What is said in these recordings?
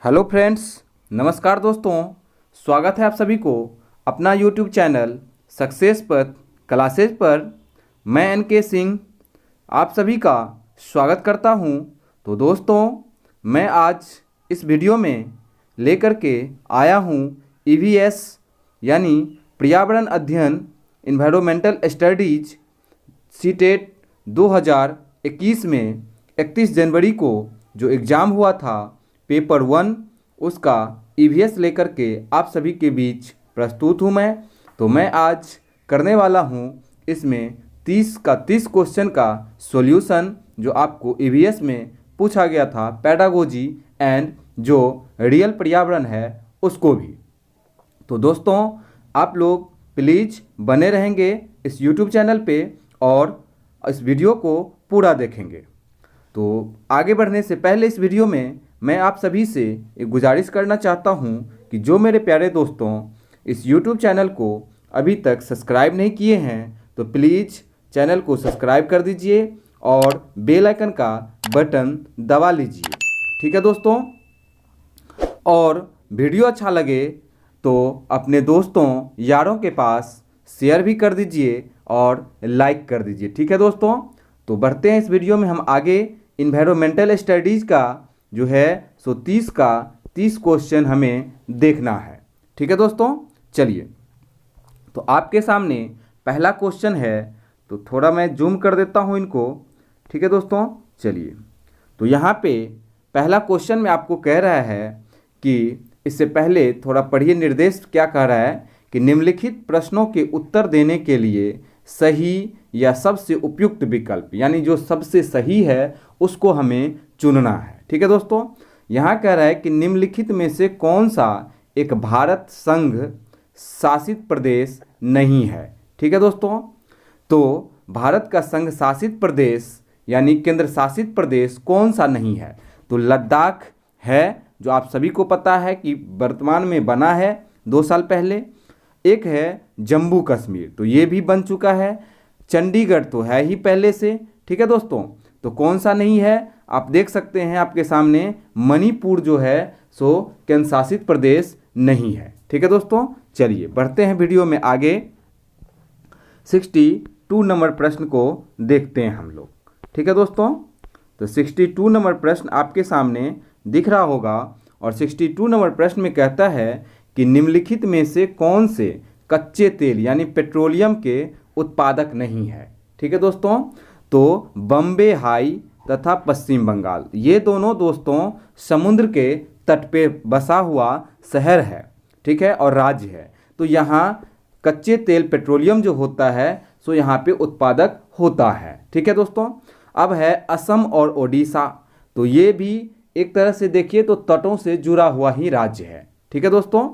Hello friends, नमस्कार दोस्तों। स्वागत है आप सभी को अपना यूट्यूब चैनल सक्सेस पथ क्लासेज पर। मैं एन.के. सिंह आप सभी का स्वागत करता हूं। तो दोस्तों, मैं आज इस वीडियो में लेकर के आया हूं ईवीएस यानी पर्यावरण अध्ययन इन्वायरमेंटल स्टडीज सीटेट 2021 में 31 जनवरी को जो एग्ज़ाम हुआ था पेपर 1, उसका ईवीएस लेकर के आप सभी के बीच प्रस्तुत हूँ मैं। तो मैं आज करने वाला हूँ इसमें 30 क्वेश्चन का सॉल्यूशन जो आपको ईवीएस में पूछा गया था, पेडागोजी एंड जो रियल पर्यावरण है उसको भी। तो दोस्तों, आप लोग प्लीज़ बने रहेंगे इस यूट्यूब चैनल पे और इस वीडियो को पूरा देखेंगे। तो आगे बढ़ने से पहले इस वीडियो में मैं आप सभी से एक गुजारिश करना चाहता हूं कि जो मेरे प्यारे दोस्तों इस YouTube चैनल को अभी तक सब्सक्राइब नहीं किए हैं तो प्लीज़ चैनल को सब्सक्राइब कर दीजिए और बेल आइकन का बटन दबा लीजिए, ठीक है दोस्तों। और वीडियो अच्छा लगे तो अपने दोस्तों यारों के पास शेयर भी कर दीजिए और लाइक कर दीजिए, ठीक है दोस्तों। तो बढ़ते हैं इस वीडियो में हम आगे। इन्वायरमेंटल स्टडीज़ का जो है 30 क्वेश्चन हमें देखना है, ठीक है दोस्तों। चलिए, तो आपके सामने पहला क्वेश्चन है, तो थोड़ा मैं जूम कर देता हूं इनको, ठीक है दोस्तों। चलिए, तो यहाँ पे पहला क्वेश्चन में आपको कह रहा है कि इससे पहले थोड़ा पढ़िए, निर्देश क्या कह रहा है कि निम्नलिखित प्रश्नों के उत्तर देने के लिए सही या सबसे उपयुक्त विकल्प यानी जो सबसे सही है उसको हमें चुनना है, ठीक है दोस्तों। यहाँ कह रहा है कि निम्नलिखित में से कौन सा एक भारत संघ शासित प्रदेश नहीं है, ठीक है दोस्तों। तो भारत का संघ शासित प्रदेश यानी केंद्र शासित प्रदेश कौन सा नहीं है? तो लद्दाख है, जो आप सभी को पता है कि वर्तमान में बना है 2 साल पहले। एक है जम्मू कश्मीर, तो ये भी बन चुका है। चंडीगढ़ तो है ही पहले से, ठीक है दोस्तों। तो कौन सा नहीं है? आप देख सकते हैं आपके सामने, मणिपुर जो है सो केंद्र शासित प्रदेश नहीं है, ठीक है दोस्तों। चलिए बढ़ते हैं वीडियो में आगे। 62 नंबर प्रश्न को देखते हैं हम लोग, ठीक है दोस्तों। तो 62 नंबर प्रश्न आपके सामने दिख रहा होगा और 62 नंबर प्रश्न में कहता है कि निम्नलिखित में से कौन से कच्चे तेल यानी पेट्रोलियम के उत्पादक नहीं है, ठीक है दोस्तों। तो बम्बे हाई तथा पश्चिम बंगाल, ये दोनों दोस्तों समुद्र के तट पे बसा हुआ शहर है, ठीक है, और राज्य है। तो यहाँ कच्चे तेल पेट्रोलियम जो होता है सो यहाँ पे उत्पादक होता है, ठीक है दोस्तों। अब है असम और ओडिशा, तो ये भी एक तरह से देखिए तो तटों से जुड़ा हुआ ही राज्य है, ठीक है दोस्तों।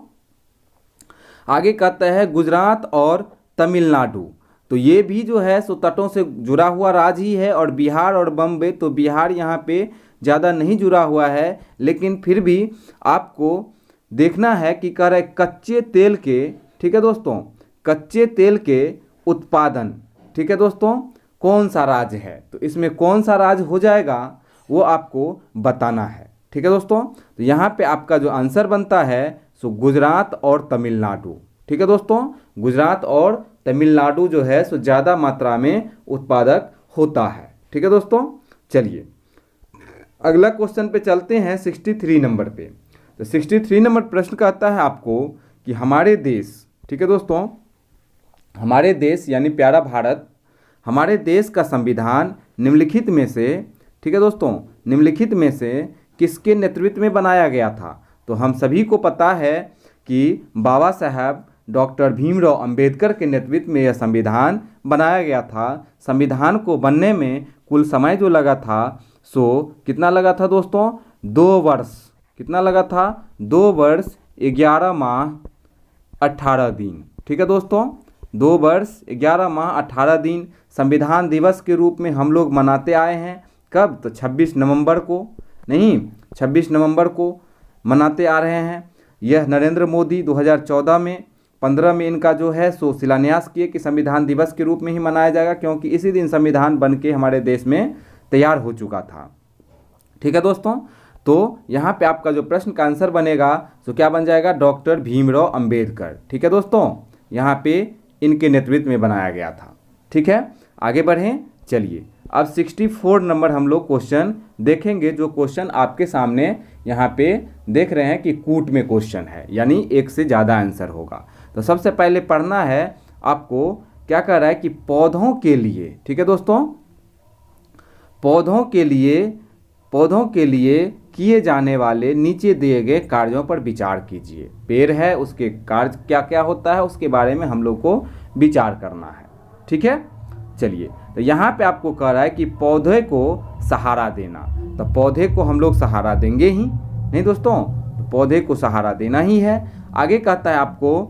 आगे कहता है गुजरात और तमिलनाडु, तो ये भी जो है सो तटों से जुड़ा हुआ राज्य ही है। और बिहार और बम्बे, तो बिहार यहाँ पे ज़्यादा नहीं जुड़ा हुआ है, लेकिन फिर भी आपको देखना है कि कह रहे कच्चे तेल के, ठीक है दोस्तों, कच्चे तेल के उत्पादन, ठीक है दोस्तों, कौन सा राज्य है। तो इसमें कौन सा राज्य हो जाएगा वो आपको बताना है, ठीक है दोस्तों। तो यहाँ पे आपका जो आंसर बनता है सो गुजरात और तमिलनाडु, ठीक है दोस्तों। गुजरात और तमिलनाडु जो है सो ज़्यादा मात्रा में उत्पादक होता है, ठीक है दोस्तों। चलिए अगला क्वेश्चन पे चलते हैं 63 नंबर पे। तो 63 नंबर प्रश्न कहता है आपको कि हमारे देश, ठीक है दोस्तों, हमारे देश यानी प्यारा भारत, हमारे देश का संविधान निम्नलिखित में से, ठीक है दोस्तों, निम्नलिखित में से किसके नेतृत्व में बनाया गया था। तो हम सभी को पता है कि बाबा साहब डॉक्टर भीमराव अंबेडकर के नेतृत्व में यह संविधान बनाया गया था। संविधान को बनने में कुल समय जो लगा था सो कितना लगा था दोस्तों? 2 वर्ष। कितना लगा था? 2 वर्ष 11 माह 18 दिन, ठीक है दोस्तों। 2 वर्ष 11 माह 18 दिन संविधान दिवस के रूप में हम लोग मनाते आए हैं। कब? तो 26 नवंबर को, नहीं 26 नवंबर को मनाते आ रहे हैं। यह नरेंद्र मोदी 2014 में 15 में इनका जो है सो शिलान्यास किए कि संविधान दिवस के रूप में ही मनाया जाएगा, क्योंकि इसी दिन संविधान बन के हमारे देश में तैयार हो चुका था, ठीक है दोस्तों। तो यहाँ पे आपका जो प्रश्न का आंसर बनेगा तो क्या बन जाएगा, डॉक्टर भीमराव अंबेडकर। ठीक है दोस्तों, यहाँ पे इनके नेतृत्व में बनाया गया था। ठीक है, आगे बढ़ें। चलिए अब 64 नंबर हम लोग क्वेश्चन देखेंगे, जो क्वेश्चन आपके सामने यहाँ पे देख रहे हैं कि कूट में क्वेश्चन है, यानी एक से ज़्यादा आंसर होगा। तो सबसे पहले पढ़ना है आपको, क्या कह रहा है कि पौधों के लिए, ठीक है दोस्तों, पौधों के लिए किए जाने वाले नीचे दिए गए कार्यों पर विचार कीजिए। पेड़ है, उसके कार्य क्या क्या होता है उसके बारे में हम लोग को विचार करना है। ठीक है, चलिए तो यहाँ पे आपको कह रहा है कि पौधे को सहारा देना, तो पौधे को हम लोग सहारा देंगे ही नहीं दोस्तों, तो पौधे को सहारा देना ही है। आगे कहता है आपको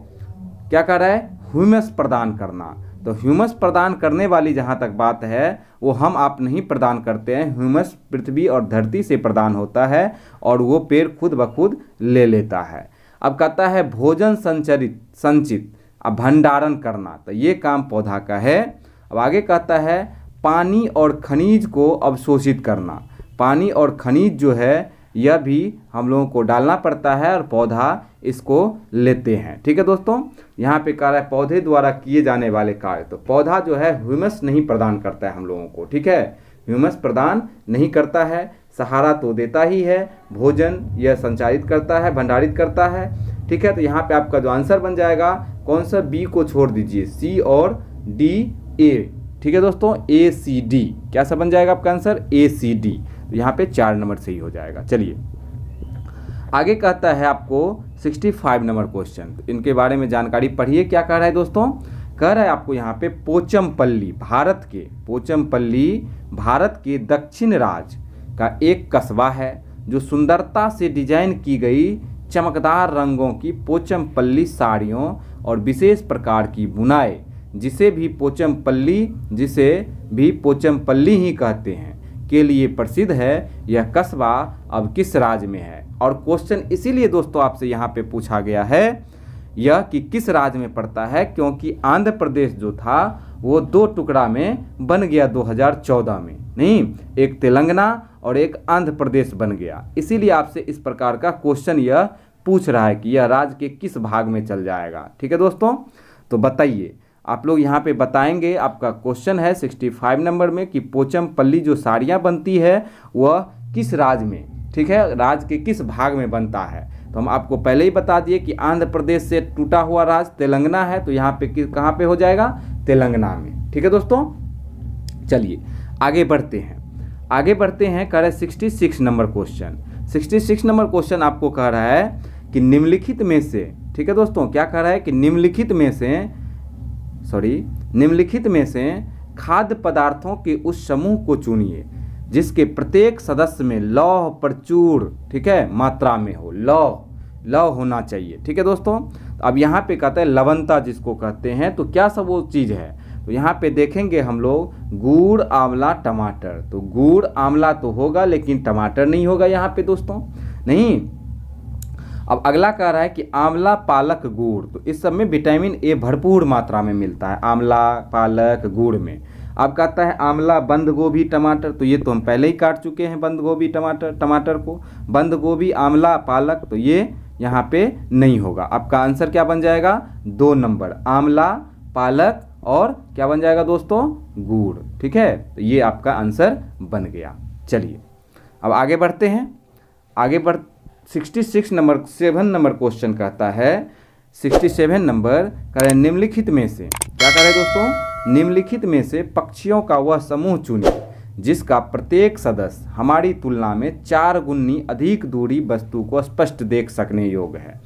क्या कह रहा है, ह्यूमस प्रदान करना, तो ह्यूमस प्रदान करने वाली जहाँ तक बात है वो हम आप नहीं प्रदान करते हैं, ह्यूमस पृथ्वी और धरती से प्रदान होता है और वो पेड़ खुद ब खुद ले लेता है। अब कहता है भोजन संचित अब भंडारण करना, तो ये काम पौधा का है। अब आगे कहता है पानी और खनिज को अवशोषित करना, पानी और खनिज जो है यह भी हम लोगों को डालना पड़ता है और पौधा इसको लेते हैं। ठीक है दोस्तों, यहाँ पे कह रहा है पौधे द्वारा किए जाने वाले कार्य, तो पौधा जो है ह्यूमस नहीं प्रदान करता है हम लोगों को। ठीक है, ह्यूमस प्रदान नहीं करता है, सहारा तो देता ही है, भोजन यह संचारित करता है, भंडारित करता है। ठीक है, तो यहाँ पे आपका जो आंसर बन जाएगा, कौन सा, बी को छोड़ दीजिए, सी और डी ए। ठीक है दोस्तों, ए सी डी, क्या सा बन जाएगा आपका आंसर, ए सी डी। तो यहाँ पे 4 नंबर सही हो जाएगा। चलिए आगे कहता है आपको 65 नंबर क्वेश्चन, तो इनके बारे में जानकारी पढ़िए। क्या कह रहा है दोस्तों, कह रहा है आपको यहाँ पे पोचमपल्ली भारत के दक्षिण राज्य का एक कस्बा है जो सुंदरता से डिजाइन की गई चमकदार रंगों की पोचमपल्ली साड़ियों और विशेष प्रकार की बुनाई, जिसे भी पोचमपल्ली ही कहते हैं, के लिए प्रसिद्ध है। यह कस्बा अब किस राज्य में है? और क्वेश्चन इसीलिए दोस्तों आपसे यहाँ पे पूछा गया है यह कि किस राज्य में पड़ता है, क्योंकि आंध्र प्रदेश जो था वो 2 टुकड़ा में बन गया 2014 में, नहीं, एक तेलंगाना और एक आंध्र प्रदेश बन गया। इसीलिए आपसे इस प्रकार का क्वेश्चन यह पूछ रहा है कि यह राज्य के किस भाग में चल जाएगा। ठीक है दोस्तों, तो बताइए, आप लोग यहाँ पे बताएंगे। आपका क्वेश्चन है 65 नंबर में कि पोचमपल्ली जो साड़ियाँ बनती है वह किस राज्य में, ठीक है, राज्य के किस भाग में बनता है। तो हम आपको पहले ही बता दिए कि आंध्र प्रदेश से टूटा हुआ राज्य तेलंगाना है, तो यहाँ पे कहाँ पे हो जाएगा, तेलंगाना में। ठीक है दोस्तों, चलिए आगे बढ़ते हैं। कह रहे 66 नंबर क्वेश्चन। 66 नंबर क्वेश्चन आपको कह रहा है कि निम्नलिखित में से, ठीक है दोस्तों, क्या कह रहा है कि निम्नलिखित में से खाद्य पदार्थों के उस समूह को चुनिए जिसके प्रत्येक सदस्य में लौह प्रचुर, ठीक है, मात्रा में हो, लौह होना चाहिए। ठीक है दोस्तों, अब यहाँ पे कहते हैं लवणता जिसको कहते हैं, तो क्या सब वो चीज़ है, तो यहाँ पे देखेंगे हम लोग गुड़, आंवला, टमाटर। तो गुड़ आंवला तो होगा लेकिन टमाटर नहीं होगा यहाँ पे दोस्तों, नहीं। अब अगला कह रहा है कि आंवला, पालक, गुड़, तो इस सब में विटामिन ए भरपूर मात्रा में मिलता है, आंवला, पालक, गुड़ में। अब कहता है आंवला, बंद गोभी, टमाटर, तो ये तो हम पहले ही काट चुके हैं, बंद गोभी, टमाटर को। बंद गोभी, आंवला, पालक, तो ये यहाँ पे नहीं होगा। आपका आंसर क्या बन जाएगा, 2 नंबर, आंवला, पालक और क्या बन जाएगा दोस्तों, गुड़। ठीक है, तो ये आपका आंसर बन गया। चलिए अब आगे बढ़ते हैं। 67 नंबर क्वेश्चन कहता है, 67 नंबर कह रहे निम्नलिखित में से, क्या कह रहे दोस्तों, निम्नलिखित में से पक्षियों का वह समूह चुनिए जिसका प्रत्येक सदस्य हमारी तुलना में 4 गुनी अधिक दूरी वस्तु को स्पष्ट देख सकने योग्य है।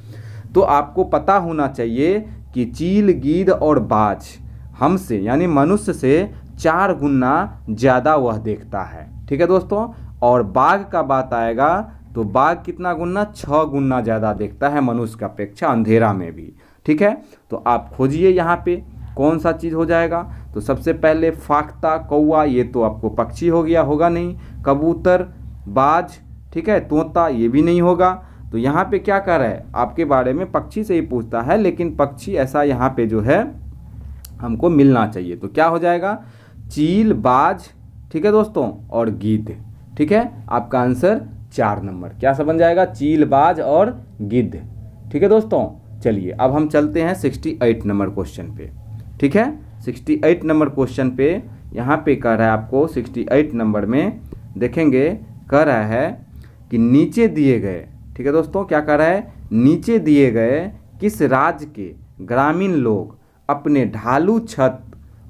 तो आपको पता होना चाहिए कि चील, गीद और बाज हमसे यानी मनुष्य से 4 गुना ज़्यादा वह देखता है। ठीक है दोस्तों, और बाघ का बात आएगा तो बाघ कितना गुना, 6 गुना ज़्यादा देखता है मनुष्य की अपेक्षा, अंधेरा में भी। ठीक है, तो आप खोजिए यहाँ पे कौन सा चीज़ हो जाएगा। तो सबसे पहले फाख्ता, कौवा, ये तो आपको पक्षी हो गया, होगा नहीं। कबूतर, बाज, ठीक है, तोता, ये भी नहीं होगा। तो यहाँ पे क्या कर रहा है, आपके बारे में पक्षी से ही पूछता है, लेकिन पक्षी ऐसा यहाँ पे जो है हमको मिलना चाहिए। तो क्या हो जाएगा, चील, बाज, ठीक है दोस्तों, और गीद। ठीक है, आपका आंसर 4 नंबर। क्या सब बन जाएगा? चील, बाज और गिद्ध। ठीक है दोस्तों, चलिए अब हम चलते हैं 68 नंबर क्वेश्चन पे। ठीक है, 68 नंबर क्वेश्चन पे यहाँ पे कह रहा है आपको 68 नंबर में देखेंगे, कह रहा है कि नीचे दिए गए, ठीक है दोस्तों, क्या कह रहा है? नीचे दिए गए किस राज्य के ग्रामीण लोग अपने ढालू छत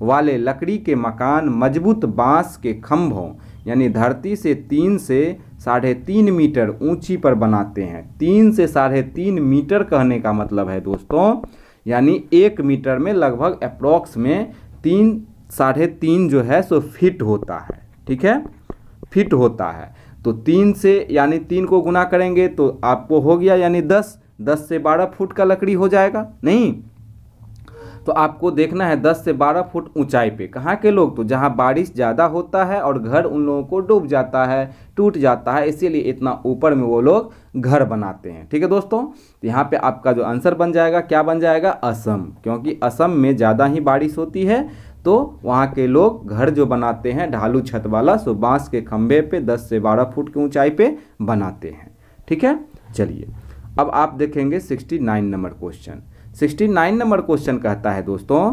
वाले लकड़ी के मकान मजबूत बांस के खंभों यानी धरती से 3 से 3.5 मीटर ऊंची पर बनाते हैं। 3 से 3.5 मीटर कहने का मतलब है दोस्तों, यानी 1 मीटर में लगभग अप्रॉक्स में 3 3.5 जो है सो फिट होता है। ठीक है, फिट होता है। तो 3 से यानी 3 को गुना करेंगे तो आपको हो गया यानी 10 से 12 फुट का लकड़ी हो जाएगा। नहीं तो आपको देखना है 10 से 12 फुट ऊंचाई पे। कहाँ के लोग? तो जहाँ बारिश ज़्यादा होता है और घर उन लोगों को डूब जाता है, टूट जाता है, इसीलिए इतना ऊपर में वो लोग घर बनाते हैं। ठीक है दोस्तों, तो यहाँ पे आपका जो आंसर बन जाएगा, क्या बन जाएगा? असम, क्योंकि असम में ज़्यादा ही बारिश होती है तो वहाँ के लोग घर जो बनाते हैं ढालू छत वाला, सो बांस के खंभे पे 10 से 12 फुट की ऊंचाई पे बनाते हैं। ठीक है, चलिए अब आप देखेंगे 69 नंबर क्वेश्चन। 69 नंबर क्वेश्चन कहता है दोस्तों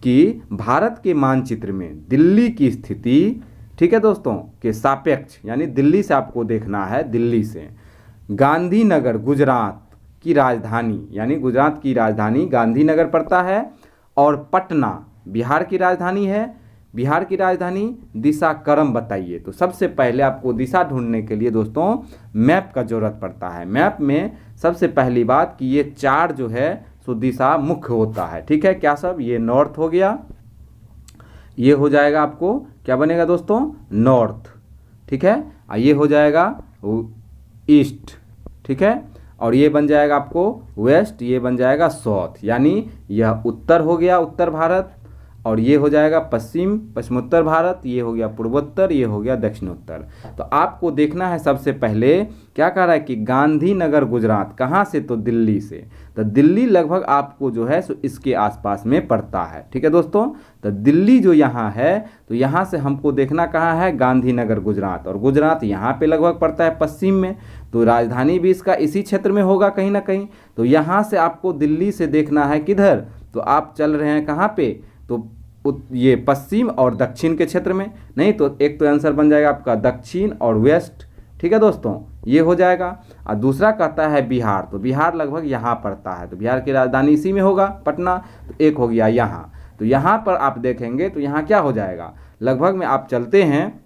कि भारत के मानचित्र में दिल्ली की स्थिति, ठीक है दोस्तों, के सापेक्ष यानी दिल्ली से आपको देखना है, दिल्ली से गांधीनगर गुजरात की राजधानी यानी गुजरात की राजधानी गांधीनगर पड़ता है, और पटना बिहार की राजधानी है। बिहार की राजधानी दिशा क्रम बताइए। तो सबसे पहले आपको दिशा ढूंढने के लिए दोस्तों मैप का जरूरत पड़ता है। मैप में सबसे पहली बात कि ये 4 जो है सो दिशा मुख्य होता है। ठीक है, क्या सब? ये नॉर्थ हो गया, ये हो जाएगा आपको क्या बनेगा दोस्तों? नॉर्थ। ठीक है, ये हो जाएगा ईस्ट। ठीक है, और ये बन जाएगा आपको वेस्ट, ये बन जाएगा साउथ, यानी यह उत्तर हो गया, उत्तर भारत, और ये हो जाएगा पश्चिम, पश्चिमोत्तर भारत, ये हो गया पूर्वोत्तर, ये हो गया दक्षिणोत्तर। तो आपको देखना है सबसे पहले क्या कह रहा है कि गांधीनगर गुजरात कहाँ से? तो दिल्ली से। तो दिल्ली लगभग आपको जो है सो इसके आसपास में पड़ता है। ठीक है दोस्तों, तो दिल्ली जो यहाँ है तो यहाँ से हमको देखना कहाँ है? गांधीनगर गुजरात, और गुजरात यहाँ पे लगभग पड़ता है पश्चिम में, तो राजधानी भी इसका इसी क्षेत्र में होगा कहीं ना कहीं। तो यहाँ से आपको दिल्ली से देखना है किधर? तो आप चल रहे हैं कहाँ पे? तो ये पश्चिम और दक्षिण के क्षेत्र में। नहीं तो एक तो आंसर बन जाएगा आपका दक्षिण और वेस्ट। ठीक है दोस्तों, ये हो जाएगा। और दूसरा कहता है बिहार, तो बिहार लगभग यहाँ पड़ता है, तो बिहार की राजधानी इसी में होगा, पटना। तो एक हो गया यहाँ, तो यहाँ पर आप देखेंगे तो यहाँ क्या हो जाएगा? लगभग में आप चलते हैं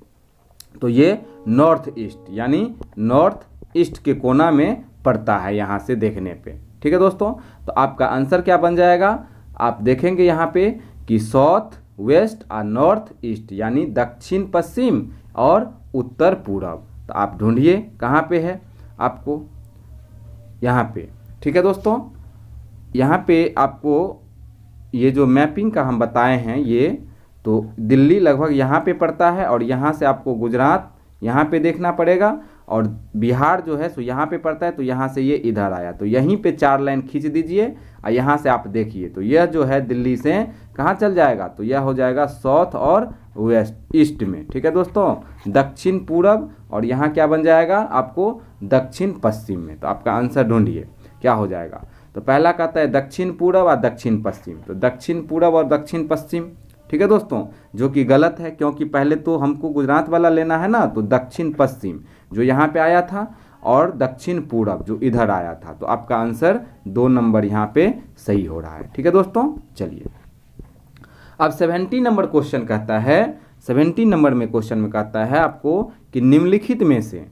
तो ये नॉर्थ ईस्ट यानी नॉर्थ ईस्ट के कोना में पड़ता है यहाँ से देखने पे। ठीक है दोस्तों, तो आपका आंसर क्या बन जाएगा? आप देखेंगे यहाँ पे कि साउथ वेस्ट और नॉर्थ ईस्ट यानी दक्षिण पश्चिम और उत्तर पूरब। तो आप ढूंढिए कहाँ पे है आपको? यहाँ पे। ठीक है दोस्तों, यहाँ पे आपको ये जो मैपिंग का हम बताए हैं ये, तो दिल्ली लगभग यहाँ पे पड़ता है, और यहाँ से आपको गुजरात यहाँ पे देखना पड़ेगा, और बिहार जो है सो यहाँ पे पड़ता है, तो यहाँ से ये इधर आया, तो यहीं पे 4 लाइन खींच दीजिए और यहाँ से आप देखिए तो यह जो है दिल्ली से कहाँ चल जाएगा? तो यह हो जाएगा साउथ और वेस्ट ईस्ट में। ठीक है दोस्तों, दक्षिण पूरब, और यहाँ क्या बन जाएगा आपको? दक्षिण पश्चिम में। तो आपका आंसर ढूंढिए क्या हो जाएगा? तो पहला कहता है दक्षिण पूरब और दक्षिण पश्चिम, तो दक्षिण पूरब और दक्षिण पश्चिम। ठीक है दोस्तों, जो कि गलत है, क्योंकि पहले तो हमको गुजरात वाला लेना है ना, तो दक्षिण पश्चिम जो यहाँ पे आया था और दक्षिण पूरब जो इधर आया था। तो आपका आंसर 2 नंबर यहाँ पे सही हो रहा है। ठीक है दोस्तों, चलिए अब 70 नंबर क्वेश्चन कहता है, 70 नंबर में क्वेश्चन में कहता है आपको कि निम्नलिखित में से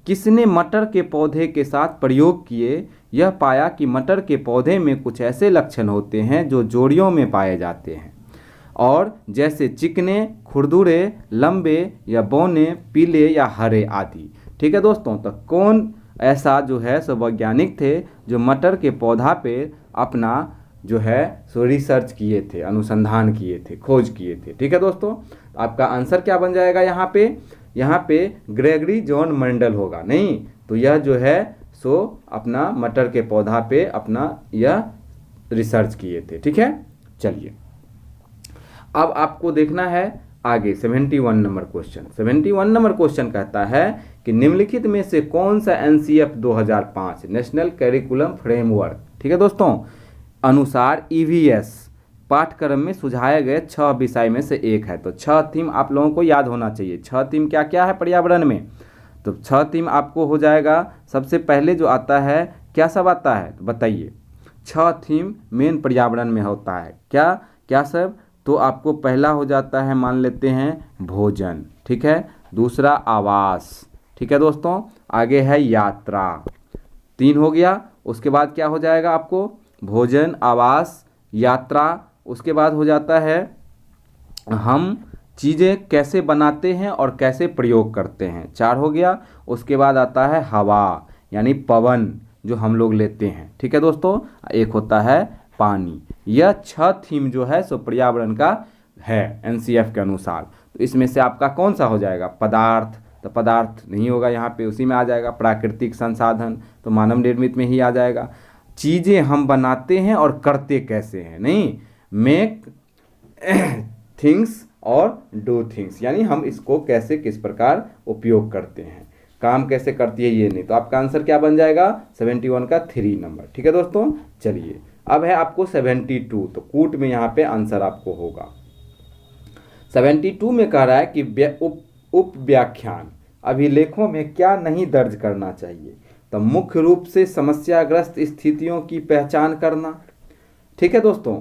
किसने मटर के पौधे के साथ प्रयोग किए यह पाया कि मटर के पौधे में कुछ ऐसे लक्षण होते हैं जो जोड़ियों में पाए जाते हैं, और जैसे चिकने, खुरदुरे, लंबे या बौने, पीले या हरे आदि। ठीक है दोस्तों, तो कौन ऐसा जो है सो वैज्ञानिक थे जो मटर के पौधा पे अपना जो है सो रिसर्च किए थे, अनुसंधान किए थे, खोज किए थे। ठीक है दोस्तों, आपका आंसर क्या बन जाएगा? यहाँ पे ग्रेगरी जॉन मेंडल होगा। नहीं तो यह जो है सो अपना मटर के पौधा पे अपना यह रिसर्च किए थे। ठीक है, चलिए अब आपको देखना है आगे 71 नंबर क्वेश्चन। 71 नंबर क्वेश्चन कहता है कि निम्नलिखित में से कौन सा एनसीएफ 2005 नेशनल करिकुलम फ्रेमवर्क, ठीक है दोस्तों, अनुसार ईवीएस पाठ्यक्रम में सुझाए गए 6 विषय में से एक है। तो 6 थीम आप लोगों को याद होना चाहिए। 6 थीम क्या क्या है पर्यावरण में, तो 6 थीम आपको हो जाएगा। सबसे पहले जो आता है, क्या सब आता है तो बताइए। 6 थीम मेन पर्यावरण में होता है, क्या क्या सब, तो आपको पहला हो जाता है, मान लेते हैं भोजन, ठीक है। दूसरा आवास, ठीक है दोस्तों। आगे है यात्रा, 3 हो गया। उसके बाद क्या हो जाएगा आपको, भोजन, आवास, यात्रा। उसके बाद हो जाता है हम चीज़ें कैसे बनाते हैं और कैसे प्रयोग करते हैं, 4 हो गया। उसके बाद आता है हवा यानी पवन जो हम लोग लेते हैं, ठीक है दोस्तों। एक होता है पानी। यह 6 थीम जो है सो पर्यावरण का है एनसीएफ के अनुसार। तो इसमें से आपका कौन सा हो जाएगा, पदार्थ, तो पदार्थ नहीं होगा यहाँ पे, उसी में आ जाएगा। प्राकृतिक संसाधन तो मानव निर्मित में ही आ जाएगा। चीज़ें हम बनाते हैं और करते कैसे हैं, नहीं, मेक थिंग्स और डू थिंग्स, यानी हम इसको कैसे किस प्रकार उपयोग करते हैं, काम कैसे करती है ये नहीं। तो आपका आंसर क्या बन जाएगा, 71 का 3 नंबर, ठीक है दोस्तों। चलिए अब है आपको 72, तो कूट में यहाँ पे आंसर आपको होगा। 72 में कह रहा है कि उप व्याख्यान अभिलेखों में क्या नहीं दर्ज करना चाहिए, तो मुख्य रूप से समस्याग्रस्त स्थितियों की पहचान करना, ठीक है दोस्तों।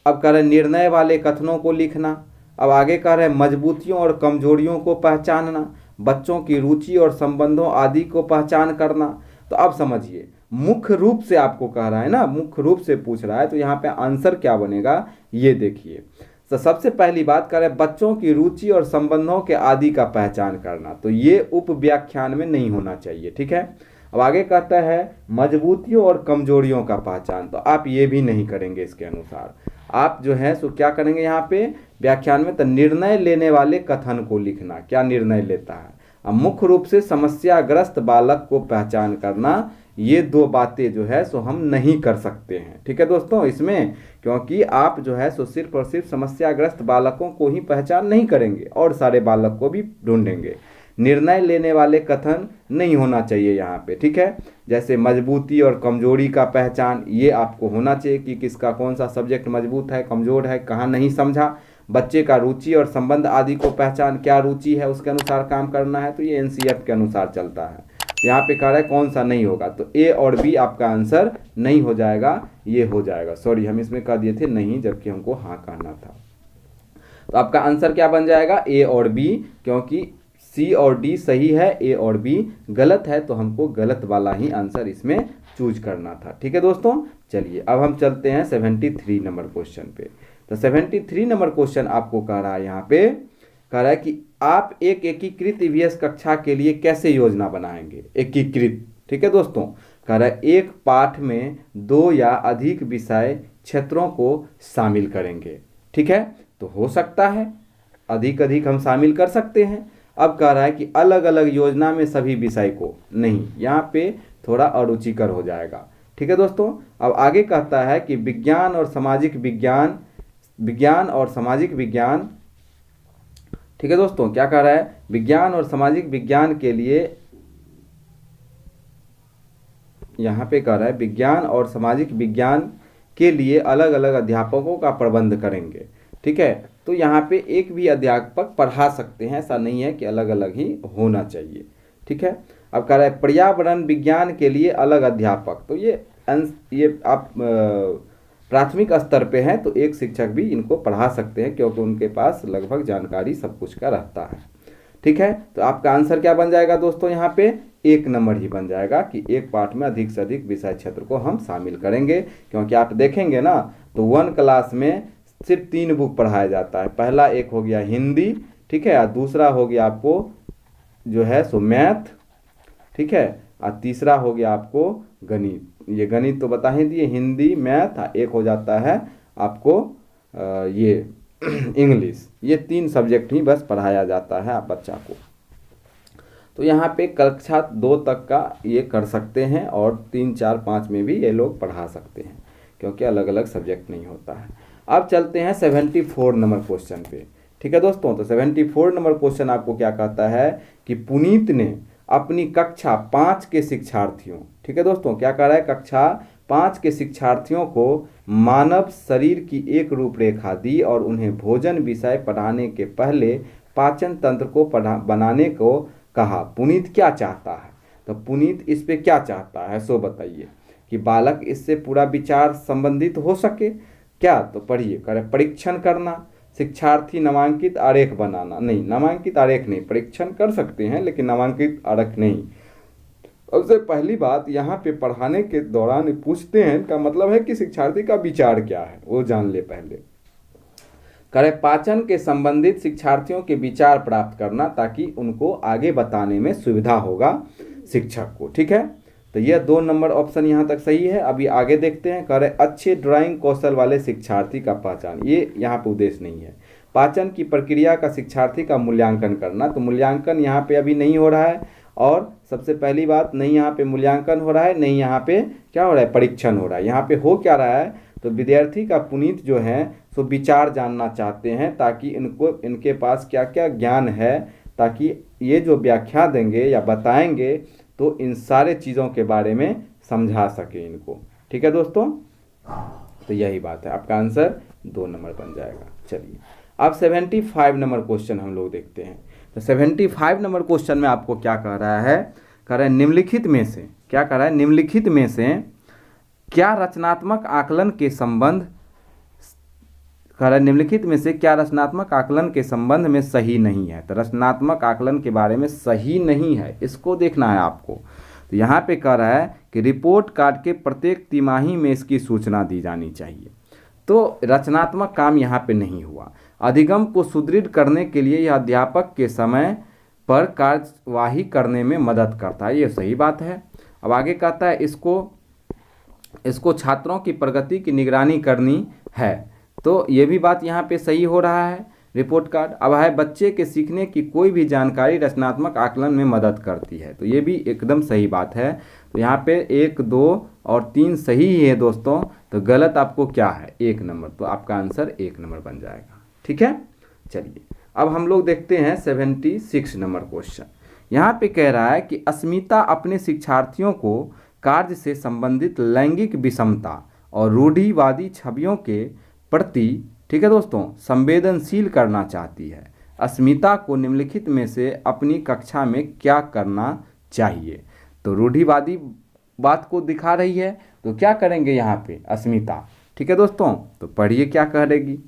अब कह रहे निर्णय वाले कथनों को लिखना। अब आगे कह रहे मजबूतियों और कमजोरियों को पहचानना, बच्चों की रुचि और संबंधों आदि को पहचान करना। तो अब समझिए, मुख्य रूप से आपको कह रहा है ना, मुख्य रूप से पूछ रहा है, तो यहाँ पे आंसर क्या बनेगा ये देखिए। तो सबसे पहली बात करें बच्चों की रुचि और संबंधों के आदि का पहचान करना, तो ये उप व्याख्यान में नहीं होना चाहिए, ठीक है। अब आगे कहता है मजबूतियों और कमजोरियों का पहचान, तो आप ये भी नहीं करेंगे इसके अनुसार। आप जो है सो क्या करेंगे यहाँ पे व्याख्यान में, तो निर्णय लेने वाले कथन को लिखना, क्या निर्णय लेता है। अब मुख्य रूप से समस्याग्रस्त बालक को पहचान करना, ये 2 बातें जो है सो हम नहीं कर सकते हैं, ठीक है दोस्तों इसमें, क्योंकि आप जो है सो सिर्फ और सिर्फ समस्याग्रस्त बालकों को ही पहचान नहीं करेंगे और सारे बालक को भी ढूंढेंगे। निर्णय लेने वाले कथन नहीं होना चाहिए यहाँ पे, ठीक है। जैसे मजबूती और कमजोरी का पहचान, ये आपको होना चाहिए कि किसका कौन सा सब्जेक्ट मजबूत है, कमजोर है, कहाँ नहीं समझा। बच्चे का रुचि और संबंध आदि को पहचान, क्या रुचि है उसके अनुसार काम करना है, तो ये एनसीएफ के अनुसार चलता है। यहाँ पे कह रहा है कौन सा नहीं होगा, तो ए और बी आपका आंसर नहीं हो जाएगा, ये हो जाएगा। सॉरी, हम इसमें कह दिए थे नहीं, जबकि हमको हाँ कहना था। तो आपका आंसर क्या बन जाएगा, ए और बी, क्योंकि सी और डी सही है, ए और बी गलत है, तो हमको गलत वाला ही आंसर इसमें चूज करना था, ठीक है दोस्तों। चलिए अब हम चलते हैं 73 नंबर क्वेश्चन पे। तो 73 नंबर क्वेश्चन आपको कह रहा है, यहाँ पे कह रहा है कि आप एक एकीकृत ईवीएस कक्षा के लिए कैसे योजना बनाएंगे, एकीकृत, ठीक है दोस्तों। कह रहा है एक पाठ में 2 या अधिक विषय क्षेत्रों को शामिल करेंगे, ठीक है। तो हो सकता है अधिक हम शामिल कर सकते हैं। अब कह रहा है कि अलग अलग योजना में सभी विषय को नहीं, यहाँ पे थोड़ा अरुचिकर हो जाएगा, ठीक है दोस्तों। अब आगे कहता है कि विज्ञान और सामाजिक विज्ञान, ठीक है दोस्तों, क्या कह रहा है, विज्ञान और सामाजिक विज्ञान के लिए, यहाँ पे कह रहा है विज्ञान और सामाजिक विज्ञान के लिए अलग अलग अध्यापकों का प्रबंध करेंगे, ठीक है। तो यहाँ पे एक भी अध्यापक पढ़ा सकते हैं, ऐसा नहीं है कि अलग अलग ही होना चाहिए, ठीक है। अब कह रहा है पर्यावरण विज्ञान के लिए अलग अध्यापक, तो ये आप प्राथमिक स्तर पे हैं तो एक शिक्षक भी इनको पढ़ा सकते हैं, क्योंकि उनके पास लगभग जानकारी सब कुछ का रहता है, ठीक है। तो आपका आंसर क्या बन जाएगा दोस्तों, यहाँ पे 1 नंबर ही बन जाएगा कि एक पाठ में अधिक से अधिक विषय क्षेत्र को हम शामिल करेंगे। क्योंकि आप देखेंगे ना, तो 1 क्लास में सिर्फ 3 बुक पढ़ाया जाता है। पहला एक हो गया हिंदी, ठीक है, और दूसरा हो गया आपको जो है सो मैथ, ठीक है, और तीसरा हो गया आपको गणित। ये गणित तो बता ही दिए, हिंदी, मैथ, एक हो जाता है आपको ये इंग्लिश। ये 3 सब्जेक्ट ही बस पढ़ाया जाता है आप बच्चा को। तो यहाँ पे कक्षा 2 तक का ये कर सकते हैं और 3, 4, 5 में भी ये लोग पढ़ा सकते हैं, क्योंकि अलग अलग सब्जेक्ट नहीं होता है। अब चलते हैं 74 नंबर क्वेश्चन पे, ठीक है दोस्तों। तो 74 नंबर क्वेश्चन आपको क्या कहता है कि पुनीत ने अपनी कक्षा 5 के शिक्षार्थियों, ठीक है दोस्तों, क्या कह रहा है, कक्षा 5 के शिक्षार्थियों को मानव शरीर की एक रूपरेखा दी और उन्हें भोजन विषय पढ़ाने के पहले पाचन तंत्र को बनाने को कहा। पुनीत क्या चाहता है? तो पुनीत इस पे क्या चाहता है सो बताइए, कि बालक इससे पूरा विचार संबंधित हो सके क्या? तो पढ़िए, करे परीक्षण करना, शिक्षार्थी नामांकित आरेख बनाना। नहीं, नामांकित आरेख नहीं, परीक्षण कर सकते हैं लेकिन नामांकित आरेख नहीं। सबसे पहली बात यहाँ पे पढ़ाने के दौरान पूछते हैं का मतलब है कि शिक्षार्थी का विचार क्या है वो जान ले पहले। करे पाचन के संबंधित शिक्षार्थियों के विचार प्राप्त करना ताकि उनको आगे बताने में सुविधा होगा शिक्षक को, ठीक है। तो यह 2 नंबर ऑप्शन यहाँ तक सही है। अभी आगे देखते हैं, करे अच्छे ड्राइंग कौशल वाले शिक्षार्थी का पहचान। ये यहाँ पे उद्देश्य नहीं है। पाचन की प्रक्रिया का शिक्षार्थी का मूल्यांकन करना, तो मूल्यांकन यहाँ पे अभी नहीं हो रहा है। और सबसे पहली बात, नहीं यहाँ पे मूल्यांकन हो रहा है, नहीं यहाँ पे क्या हो रहा है, परीक्षण हो रहा है। यहाँ पे हो क्या रहा है, तो विद्यार्थी का पुनीत जो है सो विचार जानना चाहते हैं ताकि इनके पास क्या क्या ज्ञान है, ताकि ये जो व्याख्या देंगे या बताएंगे तो इन सारे चीज़ों के बारे में समझा सके इनको, ठीक है दोस्तों। तो यही बात है, आपका आंसर 2 नंबर बन जाएगा। चलिए अब 75 नंबर क्वेश्चन हम लोग देखते हैं। तो 75 नंबर क्वेश्चन में आपको क्या कह रहा है, कह रहा है निम्नलिखित में से, क्या कह रहा है, निम्नलिखित में से क्या रचनात्मक आकलन के संबंध, कह रहा है निम्नलिखित में से क्या रचनात्मक आकलन के संबंध में सही नहीं है। तो रचनात्मक आकलन के बारे में सही नहीं है, इसको देखना है आपको। तो यहाँ पे कह रहा है कि रिपोर्ट कार्ड के प्रत्येक तिमाही में इसकी सूचना दी जानी चाहिए। तो रचनात्मक काम यहाँ पे नहीं हुआ। अधिगम को सुदृढ़ करने के लिए यह अध्यापक के समय पर कार्यवाही करने में मदद करता है, ये सही बात है। अब आगे कहता है इसको छात्रों की प्रगति की निगरानी करनी है, तो ये भी बात यहाँ पे सही हो रहा है। रिपोर्ट कार्ड अब है बच्चे के सीखने की कोई भी जानकारी रचनात्मक आकलन में मदद करती है, तो ये भी एकदम सही बात है। तो यहाँ पे 1, 2 और 3 सही ही है दोस्तों। तो गलत आपको क्या है, 1 नंबर। तो आपका आंसर 1 नंबर बन जाएगा, ठीक है। चलिए अब हम लोग देखते हैं 76 नंबर क्वेश्चन। यहाँ पे कह रहा है कि अस्मिता अपने शिक्षार्थियों को कार्य से संबंधित लैंगिक विषमता और रूढ़िवादी छवियों के प्रति, ठीक है दोस्तों, संवेदनशील करना चाहती है। अस्मिता को निम्नलिखित में से अपनी कक्षा में क्या करना चाहिए। तो रूढ़िवादी बात को दिखा रही है, तो क्या करेंगे यहाँ पे अस्मिता, ठीक है दोस्तों। तो पढ़िए क्या करेगी,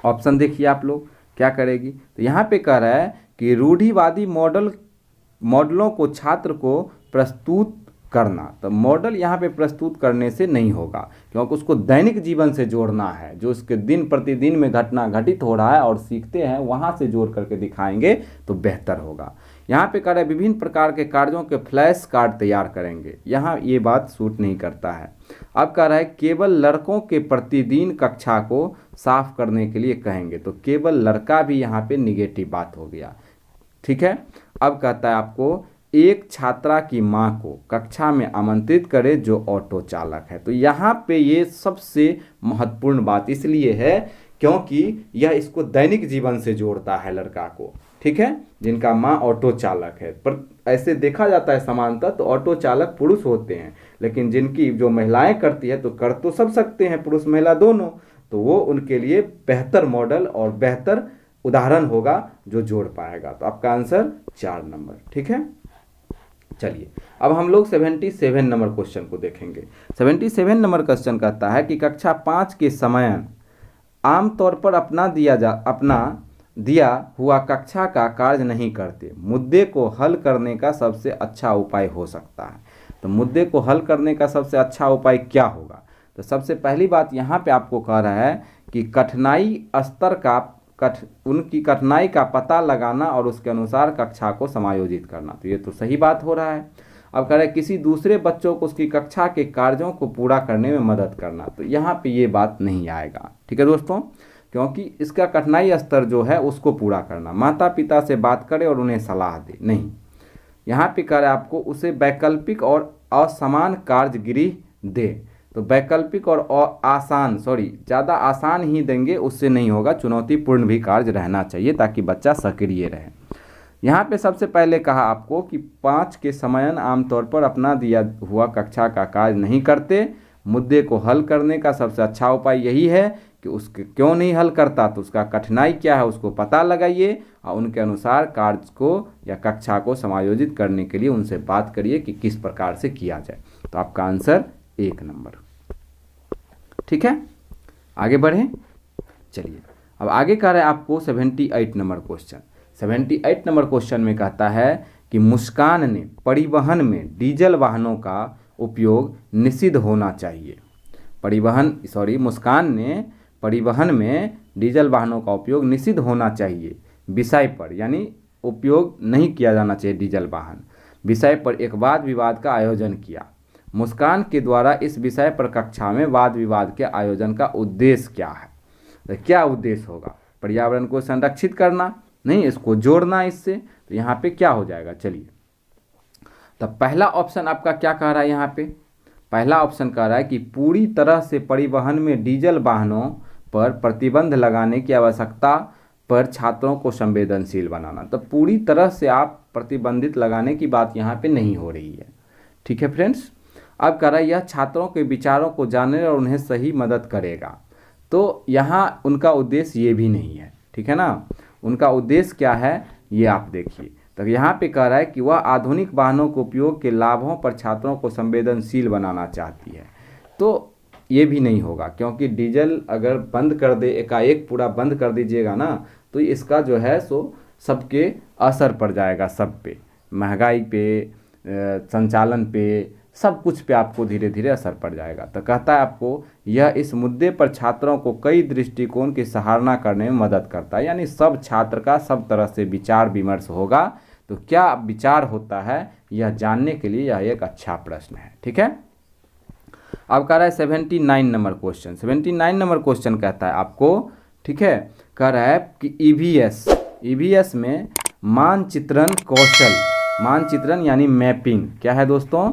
ऑप्शन देखिए आप लोग क्या करेगी। तो यहाँ पे कह रहा है कि रूढ़िवादी मॉडलों को छात्र को प्रस्तुत करना। तो मॉडल यहाँ पे प्रस्तुत करने से नहीं होगा, क्योंकि उसको दैनिक जीवन से जोड़ना है, जो उसके दिन प्रतिदिन में घटना घटित हो रहा है और सीखते हैं वहाँ से जोड़ करके दिखाएंगे तो बेहतर होगा। यहाँ पे कह रहा है विभिन्न प्रकार के कार्यों के फ्लैश कार्ड तैयार करेंगे, यहाँ ये बात सूट नहीं करता है। अब कह रहा है केवल लड़कों के प्रतिदिन कक्षा को साफ करने के लिए कहेंगे, तो केवल लड़का भी यहाँ पे निगेटिव बात हो गया, ठीक है। अब कहता है आपको एक छात्रा की मां को कक्षा में आमंत्रित करे जो ऑटो चालक है। तो यहाँ पे ये सबसे महत्वपूर्ण बात इसलिए है क्योंकि यह इसको दैनिक जीवन से जोड़ता है लड़का को, ठीक है, जिनका मां ऑटो चालक है। पर ऐसे देखा जाता है समानता तो ऑटो चालक पुरुष होते हैं, लेकिन जिनकी जो महिलाएं करती है तो कर तो सब सकते हैं, पुरुष महिला दोनों, तो वो उनके लिए बेहतर मॉडल और बेहतर उदाहरण होगा जो जोड़ पाएगा। तो आपका आंसर 4 नंबर, ठीक है। चलिए अब हम लोग 77 नंबर क्वेश्चन को देखेंगे। 77 नंबर क्वेश्चन कहता है कि कक्षा 5 के समय आमतौर पर अपना दिया हुआ कक्षा का कार्य नहीं करते, मुद्दे को हल करने का सबसे अच्छा उपाय हो सकता है। तो मुद्दे को हल करने का सबसे अच्छा उपाय क्या होगा। तो सबसे पहली बात यहाँ पे आपको कह रहा है कि कठिनाई स्तर का उनकी कठिनाई का पता लगाना और उसके अनुसार कक्षा को समायोजित करना। तो ये तो सही बात हो रहा है। अब कह रहा है किसी दूसरे बच्चों को उसकी कक्षा के कार्यों को पूरा करने में मदद करना। तो यहाँ पे ये बात नहीं आएगा, ठीक है दोस्तों, क्योंकि इसका कठिनाई स्तर जो है उसको पूरा करना, माता पिता से बात करे और उन्हें सलाह दे, नहीं। यहाँ पे कह रहा है आपको उसे वैकल्पिक और असमान कार्यगृह दे। तो वैकल्पिक और आसान, ज़्यादा आसान ही देंगे, उससे नहीं होगा, चुनौतीपूर्ण भी कार्य रहना चाहिए ताकि बच्चा सक्रिय रहे। यहाँ पे सबसे पहले कहा आपको कि 5 के समयन आमतौर पर अपना दिया हुआ कक्षा का कार्य नहीं करते। मुद्दे को हल करने का सबसे अच्छा उपाय यही है कि उसके क्यों नहीं हल करता, तो उसका कठिनाई क्या है उसको पता लगाइए और उनके अनुसार कार्य को या कक्षा को समायोजित करने के लिए उनसे बात करिए कि किस प्रकार से किया जाए। तो आपका आंसर 1 नंबर। ठीक है, आगे बढ़ें। चलिए अब आगे कह रहे हैं आपको 78 नंबर क्वेश्चन। 78 नंबर क्वेश्चन में कहता है कि मुस्कान ने परिवहन में डीजल वाहनों का उपयोग निषिद्ध होना चाहिए। मुस्कान ने परिवहन में डीजल वाहनों का उपयोग निषिद्ध होना चाहिए विषय पर, यानी उपयोग नहीं किया जाना चाहिए डीजल वाहन विषय पर एक वाद विवाद का आयोजन किया। मुस्कान के द्वारा इस विषय पर कक्षा में वाद विवाद के आयोजन का उद्देश्य क्या है? तो क्या उद्देश्य होगा? पर्यावरण को संरक्षित करना? नहीं, इसको जोड़ना इससे। तो यहाँ पे क्या हो जाएगा? चलिए, तो पहला ऑप्शन आपका क्या कह रहा है? यहाँ पे पहला ऑप्शन कह रहा है कि पूरी तरह से परिवहन में डीजल वाहनों पर प्रतिबंध लगाने की आवश्यकता पर छात्रों को संवेदनशील बनाना। तो पूरी तरह से आप प्रतिबंधित लगाने की बात यहाँ पे नहीं हो रही है। ठीक है फ्रेंड्स, अब कह रहा है यह छात्रों के विचारों को जानने और उन्हें सही मदद करेगा। तो यहाँ उनका उद्देश्य ये भी नहीं है। ठीक है ना, उनका उद्देश्य क्या है ये आप देखिए। तो यहाँ पे कह रहा है कि वह आधुनिक वाहनों के उपयोग के लाभों पर छात्रों को संवेदनशील बनाना चाहती है। तो ये भी नहीं होगा, क्योंकि डीजल अगर बंद कर दे, एकाएक पूरा बंद कर दीजिएगा ना, तो इसका जो है सो सबके असर पड़ जाएगा, सब पे, महंगाई पे, संचालन पे, सब कुछ पे आपको धीरे धीरे असर पड़ जाएगा। तो कहता है आपको यह इस मुद्दे पर छात्रों को कई दृष्टिकोण की सराहना करने में मदद करता है, यानी सब छात्र का सब तरह से विचार विमर्श होगा। तो क्या विचार होता है यह जानने के लिए यह एक अच्छा प्रश्न है। ठीक है, अब कह रहा है 79 नंबर क्वेश्चन। 79 नंबर क्वेश्चन कहता है आपको, ठीक है, कह रहा है कि ईवीएस में मानचित्रण कौशल, मानचित्रण यानी मैपिंग, क्या है दोस्तों?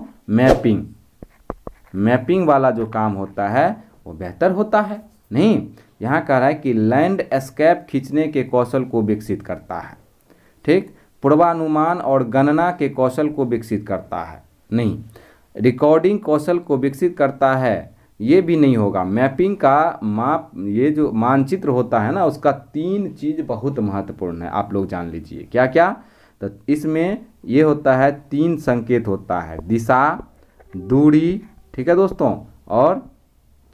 मैपिंग वाला जो काम होता है वो बेहतर होता है। नहीं, यहाँ कह रहा है कि लैंडस्केप खींचने के कौशल को विकसित करता है। ठीक, पूर्वानुमान और गणना के कौशल को विकसित करता है। नहीं, रिकॉर्डिंग कौशल को विकसित करता है, ये भी नहीं होगा। मैपिंग का ये जो मानचित्र होता है ना, उसका 3 चीज़ बहुत महत्वपूर्ण है, आप लोग जान लीजिए। क्या क्या? तो इसमें ये होता है 3 संकेत होता है, दिशा, दूरी, ठीक है दोस्तों, और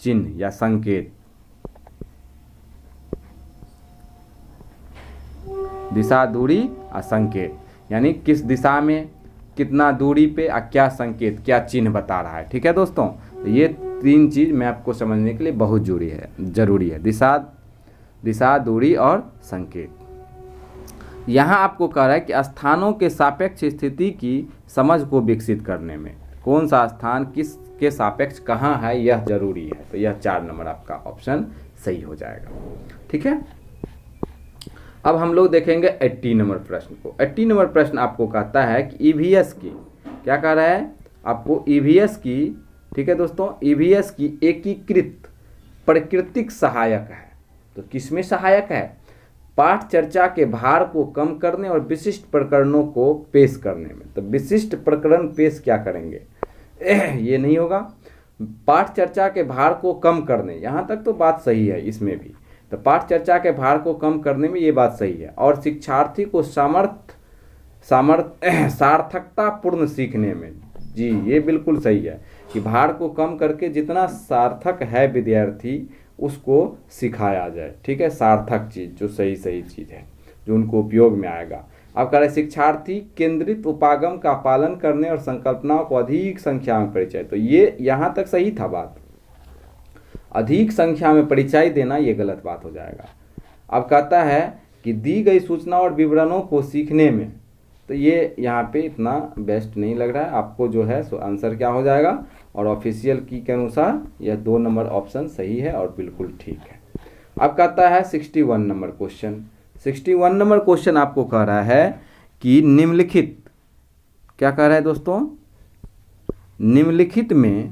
चिन्ह या संकेत। दिशा, दूरी और संकेत, यानी किस दिशा में, कितना दूरी पे, क्या संकेत, क्या चिन्ह बता रहा है। ठीक है दोस्तों, तो ये 3 चीज़ मैप को समझने के लिए बहुत जरूरी है, दिशा, दूरी और संकेत। यहाँ आपको कह रहा है कि स्थानों के सापेक्ष स्थिति की समझ को विकसित करने में कौन सा स्थान किस के सापेक्ष कहाँ है यह जरूरी है। तो यह 4 नंबर आपका ऑप्शन सही हो जाएगा। ठीक है, अब हम लोग देखेंगे 80 नंबर प्रश्न को। 80 नंबर प्रश्न आपको कहता है कि ईवीएस की, क्या कह रहा है आपको? ईवीएस की, ठीक है दोस्तों, ईवीएस की एकीकृत प्राकृतिक सहायक है। तो किसमें सहायक है? पाठ चर्चा के भार को कम करने और विशिष्ट प्रकरणों को पेश करने में। तो विशिष्ट प्रकरण पेश क्या करेंगे? ये नहीं होगा। पाठ चर्चा के भार को कम करने, यहाँ तक तो बात सही है इसमें भी। तो पाठ चर्चा के भार को कम करने में ये बात सही है, और शिक्षार्थी को सार्थकतापूर्ण सीखने में, जी ये बिल्कुल सही है कि भार को कम करके जितना सार्थक है विद्यार्थी उसको सिखाया जाए। ठीक है, सार्थक चीज़, जो सही चीज़ है, जो उनको उपयोग में आएगा। अब कह रहे शिक्षार्थी केंद्रित उपागम का पालन करने और संकल्पनाओं को अधिक संख्या में परिचय। तो ये यहाँ तक सही था बात, अधिक संख्या में परिचय देना ये गलत बात हो जाएगा। अब कहता है कि दी गई सूचना और विवरणों को सीखने में, तो ये यहाँ पे इतना बेस्ट नहीं लग रहा है आपको, जो है सो आंसर क्या हो जाएगा? और ऑफिशियल की के अनुसार यह 2 नंबर ऑप्शन सही है और बिल्कुल ठीक है। अब कहता है 61 नंबर क्वेश्चन। 61 नंबर क्वेश्चन आपको कह रहा है कि निम्नलिखित, क्या कह रहा है दोस्तों? निम्नलिखित में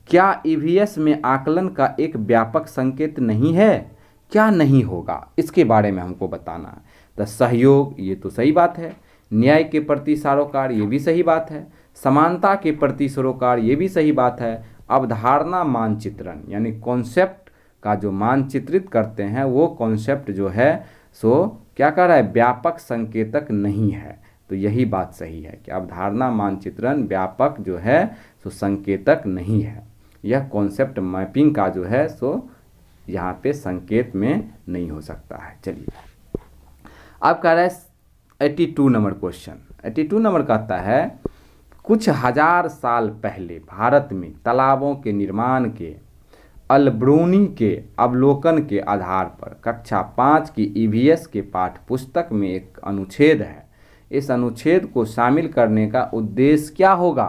क्या ईवीएस में आकलन का एक व्यापक संकेत नहीं है? क्या नहीं होगा, इसके बारे में हमको बताना है। तो सहयोग, ये तो सही बात है। न्याय के प्रति सरोकार, ये भी सही बात है। समानता के प्रति सरोकार, ये भी सही बात है। अवधारणा मानचित्रण यानी कॉन्सेप्ट का जो मानचित्रित करते हैं वो कॉन्सेप्ट जो है सो क्या कर रहा है, व्यापक संकेतक नहीं है। तो यही बात सही है कि अवधारणा मानचित्रण व्यापक जो है सो संकेतक नहीं है। यह कॉन्सेप्ट मैपिंग का जो है सो यहाँ पे संकेत में नहीं हो सकता है। चलिए अब कह रहा है 82 नंबर क्वेश्चन। 82 नंबर कहता है कुछ हजार साल पहले भारत में तालाबों के निर्माण के अलब्रूनी के अवलोकन के आधार पर कक्षा 5 की ईवीएस के पाठ्य पुस्तक में एक अनुच्छेद है। इस अनुच्छेद को शामिल करने का उद्देश्य क्या होगा?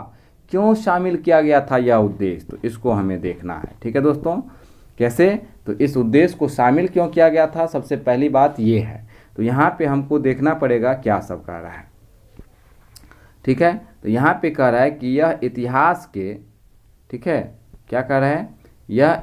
क्यों शामिल किया गया था यह उद्देश्य, तो इसको हमें देखना है। ठीक है दोस्तों, कैसे? तो इस उद्देश्य को शामिल क्यों किया गया था, सबसे पहली बात ये है। तो यहाँ पे हमको देखना पड़ेगा क्या सब कह रहा है। ठीक है, तो यहाँ पे कह रहा है कि यह इतिहास के, ठीक है, क्या कह रहा है, यह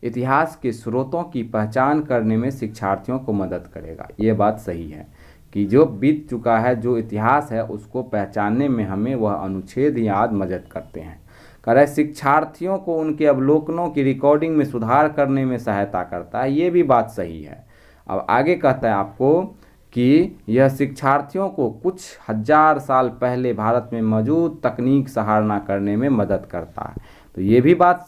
इतिहास के स्रोतों की पहचान करने में शिक्षार्थियों को मदद करेगा। ये बात सही है कि जो बीत चुका है, जो इतिहास है, उसको पहचानने में हमें वह अनुच्छेद याद मदद करते हैं। कह रहा है शिक्षार्थियों को उनके अवलोकनों की रिकॉर्डिंग में सुधार करने में सहायता करता है। ये भी बात सही है। अब आगे कहता है आपको कि यह शिक्षार्थियों को कुछ हजार साल पहले भारत में मौजूद तकनीक सराहना करने में मदद करता है। तो ये भी बात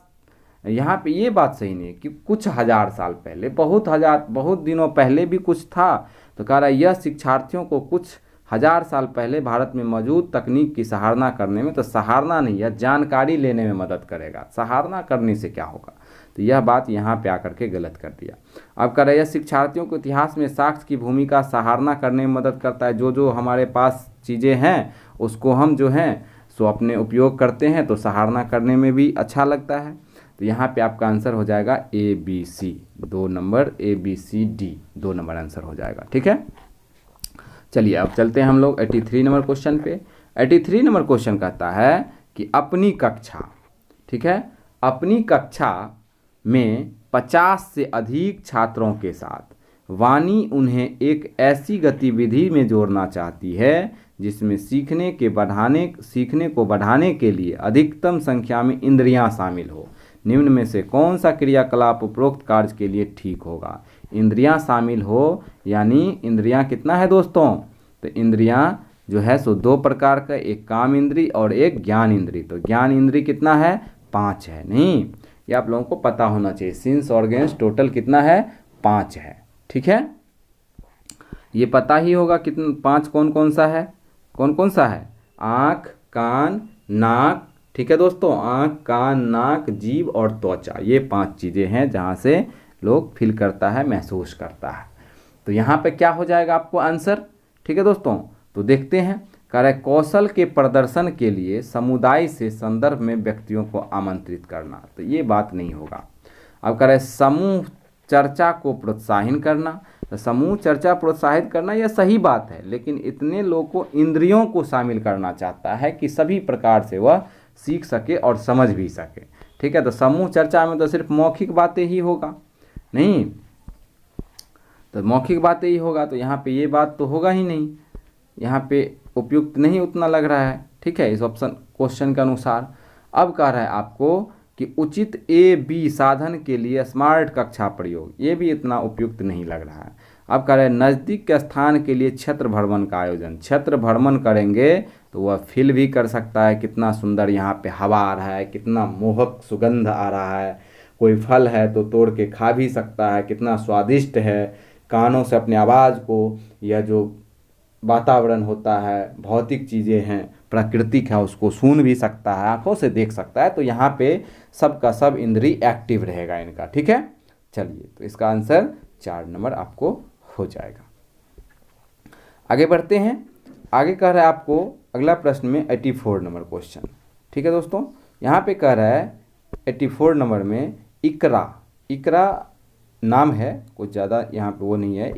यहाँ पे ये बात सही नहीं है कि कुछ हजार साल पहले, बहुत दिनों पहले भी कुछ था। तो कह रहा है यह शिक्षार्थियों को कुछ हजार साल पहले भारत में मौजूद तकनीक की सराहना करने में, तो सराहना नहीं, यह जानकारी लेने में मदद करेगा। सराहना करने से क्या होगा, तो यह बात यहाँ पे आकर के गलत कर दिया। अब कह रहा है यह शिक्षार्थियों को इतिहास में साक्ष्य की भूमिका सराहना करने में मदद करता है। जो हमारे पास चीज़ें हैं उसको हम जो हैं सो अपने उपयोग करते हैं, तो सराहना करने में भी अच्छा लगता है। तो यहाँ पे आपका आंसर हो जाएगा ABC, 2 number, ABCD 2 number answer हो जाएगा। ठीक है, चलिए अब चलते हैं हम लोग 83 नंबर क्वेश्चन पे। 83 नंबर क्वेश्चन कहता है कि अपनी कक्षा, ठीक है, अपनी कक्षा में 50 से अधिक छात्रों के साथ वाणी उन्हें एक ऐसी गतिविधि में जोड़ना चाहती है जिसमें सीखने को बढ़ाने के लिए अधिकतम संख्या में इंद्रियां शामिल हो। निम्न में से कौन सा क्रियाकलाप उपरोक्त कार्य के लिए ठीक होगा? इंद्रियां शामिल हो, यानी इंद्रियां कितना है दोस्तों? तो इंद्रियां जो है सो 2 प्रकार का, एक काम इंद्री और एक ज्ञान इंद्री। तो ज्ञान इंद्री कितना है? 5 है। नहीं, ये आप लोगों को पता होना चाहिए। सेंस ऑर्गन्स टोटल कितना है? 5 है। ठीक है, ये पता ही होगा कितना 5 कौन कौन सा है? कौन कौन सा है? आँख, कान, नाक। ठीक है दोस्तों, आँख, कान, नाक, जीभ और त्वचा, ये 5 चीज़ें हैं जहाँ से लोग फील करता है, महसूस करता है। तो यहाँ पे क्या हो जाएगा आपको आंसर? ठीक है दोस्तों, तो देखते हैं। कह रहा है कौशल के प्रदर्शन के लिए समुदाय से संदर्भ में व्यक्तियों को आमंत्रित करना, तो ये बात नहीं होगा। अब कह रहा है समूह चर्चा को प्रोत्साहित करना, तो समूह चर्चा प्रोत्साहित करना यह सही बात है, लेकिन इतने लोगों को इंद्रियों को शामिल करना चाहता है कि सभी प्रकार से वह सीख सके और समझ भी सके। ठीक है, तो समूह चर्चा में तो सिर्फ मौखिक बातें ही होगा, नहीं, तो मौखिक बातें ही होगा, तो यहाँ पे ये बात तो होगा ही नहीं, यहाँ पे उपयुक्त नहीं उतना लग रहा है। ठीक है, इस ऑप्शन क्वेश्चन के अनुसार। अब कह रहा है आपको कि उचित AB साधन के लिए स्मार्ट कक्षा प्रयोग, ये भी इतना उपयुक्त नहीं लग रहा है। अब कह रहे हैं नज़दीक के स्थान के लिए क्षेत्र भ्रमण का आयोजन, क्षेत्र भ्रमण करेंगे तो वह फील भी कर सकता है कितना सुंदर यहाँ पे हवा आ रहा है, कितना मोहक सुगंध आ रहा है, कोई फल है तो तोड़ के खा भी सकता है, कितना स्वादिष्ट है। कानों से अपने आवाज़ को, यह जो वातावरण होता है, भौतिक चीज़ें हैं, प्राकृतिक है, उसको सुन भी सकता है, आंखों से देख सकता है। तो यहाँ पे सब का सब इंद्री एक्टिव रहेगा इनका। ठीक है, चलिए, तो इसका आंसर 4 नंबर आपको हो जाएगा। आगे बढ़ते हैं। आगे कह रहा है आपको अगला प्रश्न में 84 नंबर क्वेश्चन। ठीक है दोस्तों, यहाँ पे कह रहा है 84 नंबर में इकरा नाम है, कुछ ज़्यादा यहाँ पे वो नहीं है।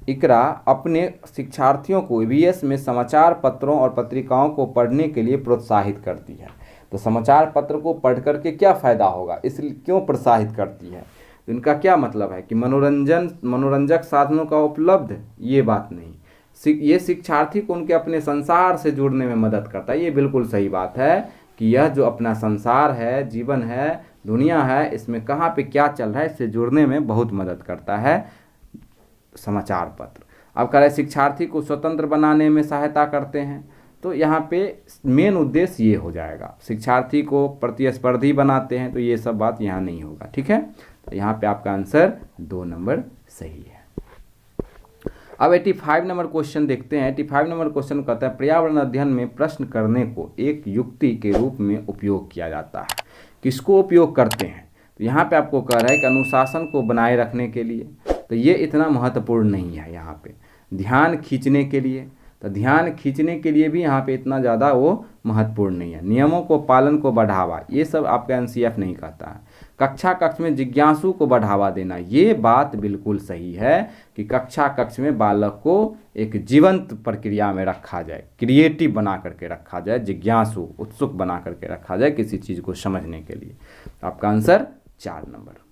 इकरा अपने शिक्षार्थियों को EVS में समाचार पत्रों और पत्रिकाओं को पढ़ने के लिए प्रोत्साहित करती है। तो समाचार पत्र को पढ़ करके क्या फ़ायदा होगा, इसलिए क्यों प्रोत्साहित करती है, तो इनका क्या मतलब है कि मनोरंजक साधनों का उपलब्ध, ये बात नहीं, ये शिक्षार्थी को उनके अपने संसार से जुड़ने में मदद करता है। ये बिल्कुल सही बात है कि यह जो अपना संसार है, जीवन है, दुनिया है, इसमें कहाँ पे क्या चल रहा है, इससे जुड़ने में बहुत मदद करता है समाचार पत्र। अब कह रहे शिक्षार्थी को स्वतंत्र बनाने में सहायता करते हैं, तो यहाँ पे मेन उद्देश्य ये हो जाएगा, शिक्षार्थी को प्रतिस्पर्धी बनाते हैं, तो ये सब बात यहाँ नहीं होगा। ठीक है, तो यहाँ पे आपका आंसर 2 नंबर सही है। अब 85 नंबर क्वेश्चन देखते हैं। 85 नंबर क्वेश्चन कहता है पर्यावरण अध्ययन में प्रश्न करने को एक युक्ति के रूप में उपयोग किया जाता है। किसको उपयोग करते हैं, तो यहाँ पे आपको कह रहा है कि अनुशासन को बनाए रखने के लिए, तो ये इतना महत्वपूर्ण नहीं है। यहाँ पे ध्यान खींचने के लिए, तो ध्यान खींचने के लिए भी यहाँ पे इतना ज़्यादा वो महत्वपूर्ण नहीं है। नियमों को पालन को बढ़ावा, ये सब आपका एनसीएफ नहीं कहता है। कक्ष में जिज्ञासु को बढ़ावा देना, ये बात बिल्कुल सही है कि कक्ष में बालक को एक जीवंत प्रक्रिया में रखा जाए, क्रिएटिव बना करके रखा जाए, जिज्ञासु उत्सुक बना करके रखा जाए किसी चीज़ को समझने के लिए। आपका आंसर 4 नंबर।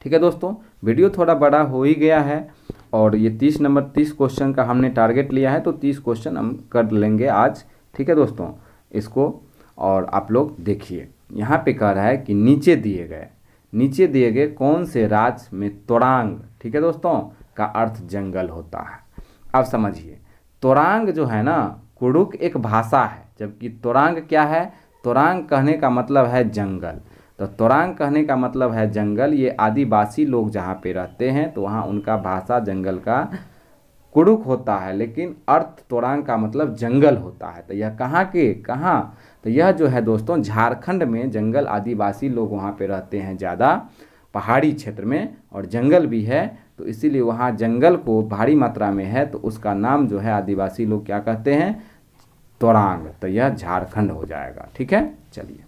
ठीक है दोस्तों, वीडियो थोड़ा बड़ा हो ही गया है और ये 30 क्वेश्चन का हमने टारगेट लिया है, तो 30 क्वेश्चन हम कर लेंगे आज। ठीक है दोस्तों, इसको और आप लोग देखिए। यहाँ पे कह रहा है कि नीचे दिए गए कौन से राज्य में तोरांग, ठीक है दोस्तों, का अर्थ जंगल होता है। अब समझिए, तोरांग जो है ना, कुडुक एक भाषा है, जबकि तोरांग क्या है, तोरांग कहने का मतलब है जंगल। तो तोरांग कहने का मतलब है जंगल। ये आदिवासी लोग जहाँ पे रहते हैं तो वहाँ उनका भाषा जंगल का कुडुक होता है, लेकिन अर्थ तोरांग का मतलब जंगल होता है। तो यह कहाँ, तो यह जो है दोस्तों झारखंड में जंगल, आदिवासी लोग वहाँ पे रहते हैं ज़्यादा, पहाड़ी क्षेत्र में, और जंगल भी है, तो इसीलिए वहाँ जंगल को भारी मात्रा में है, तो उसका नाम जो है आदिवासी लोग क्या कहते हैं, तोरांग। तो यह झारखंड हो जाएगा। ठीक है, चलिए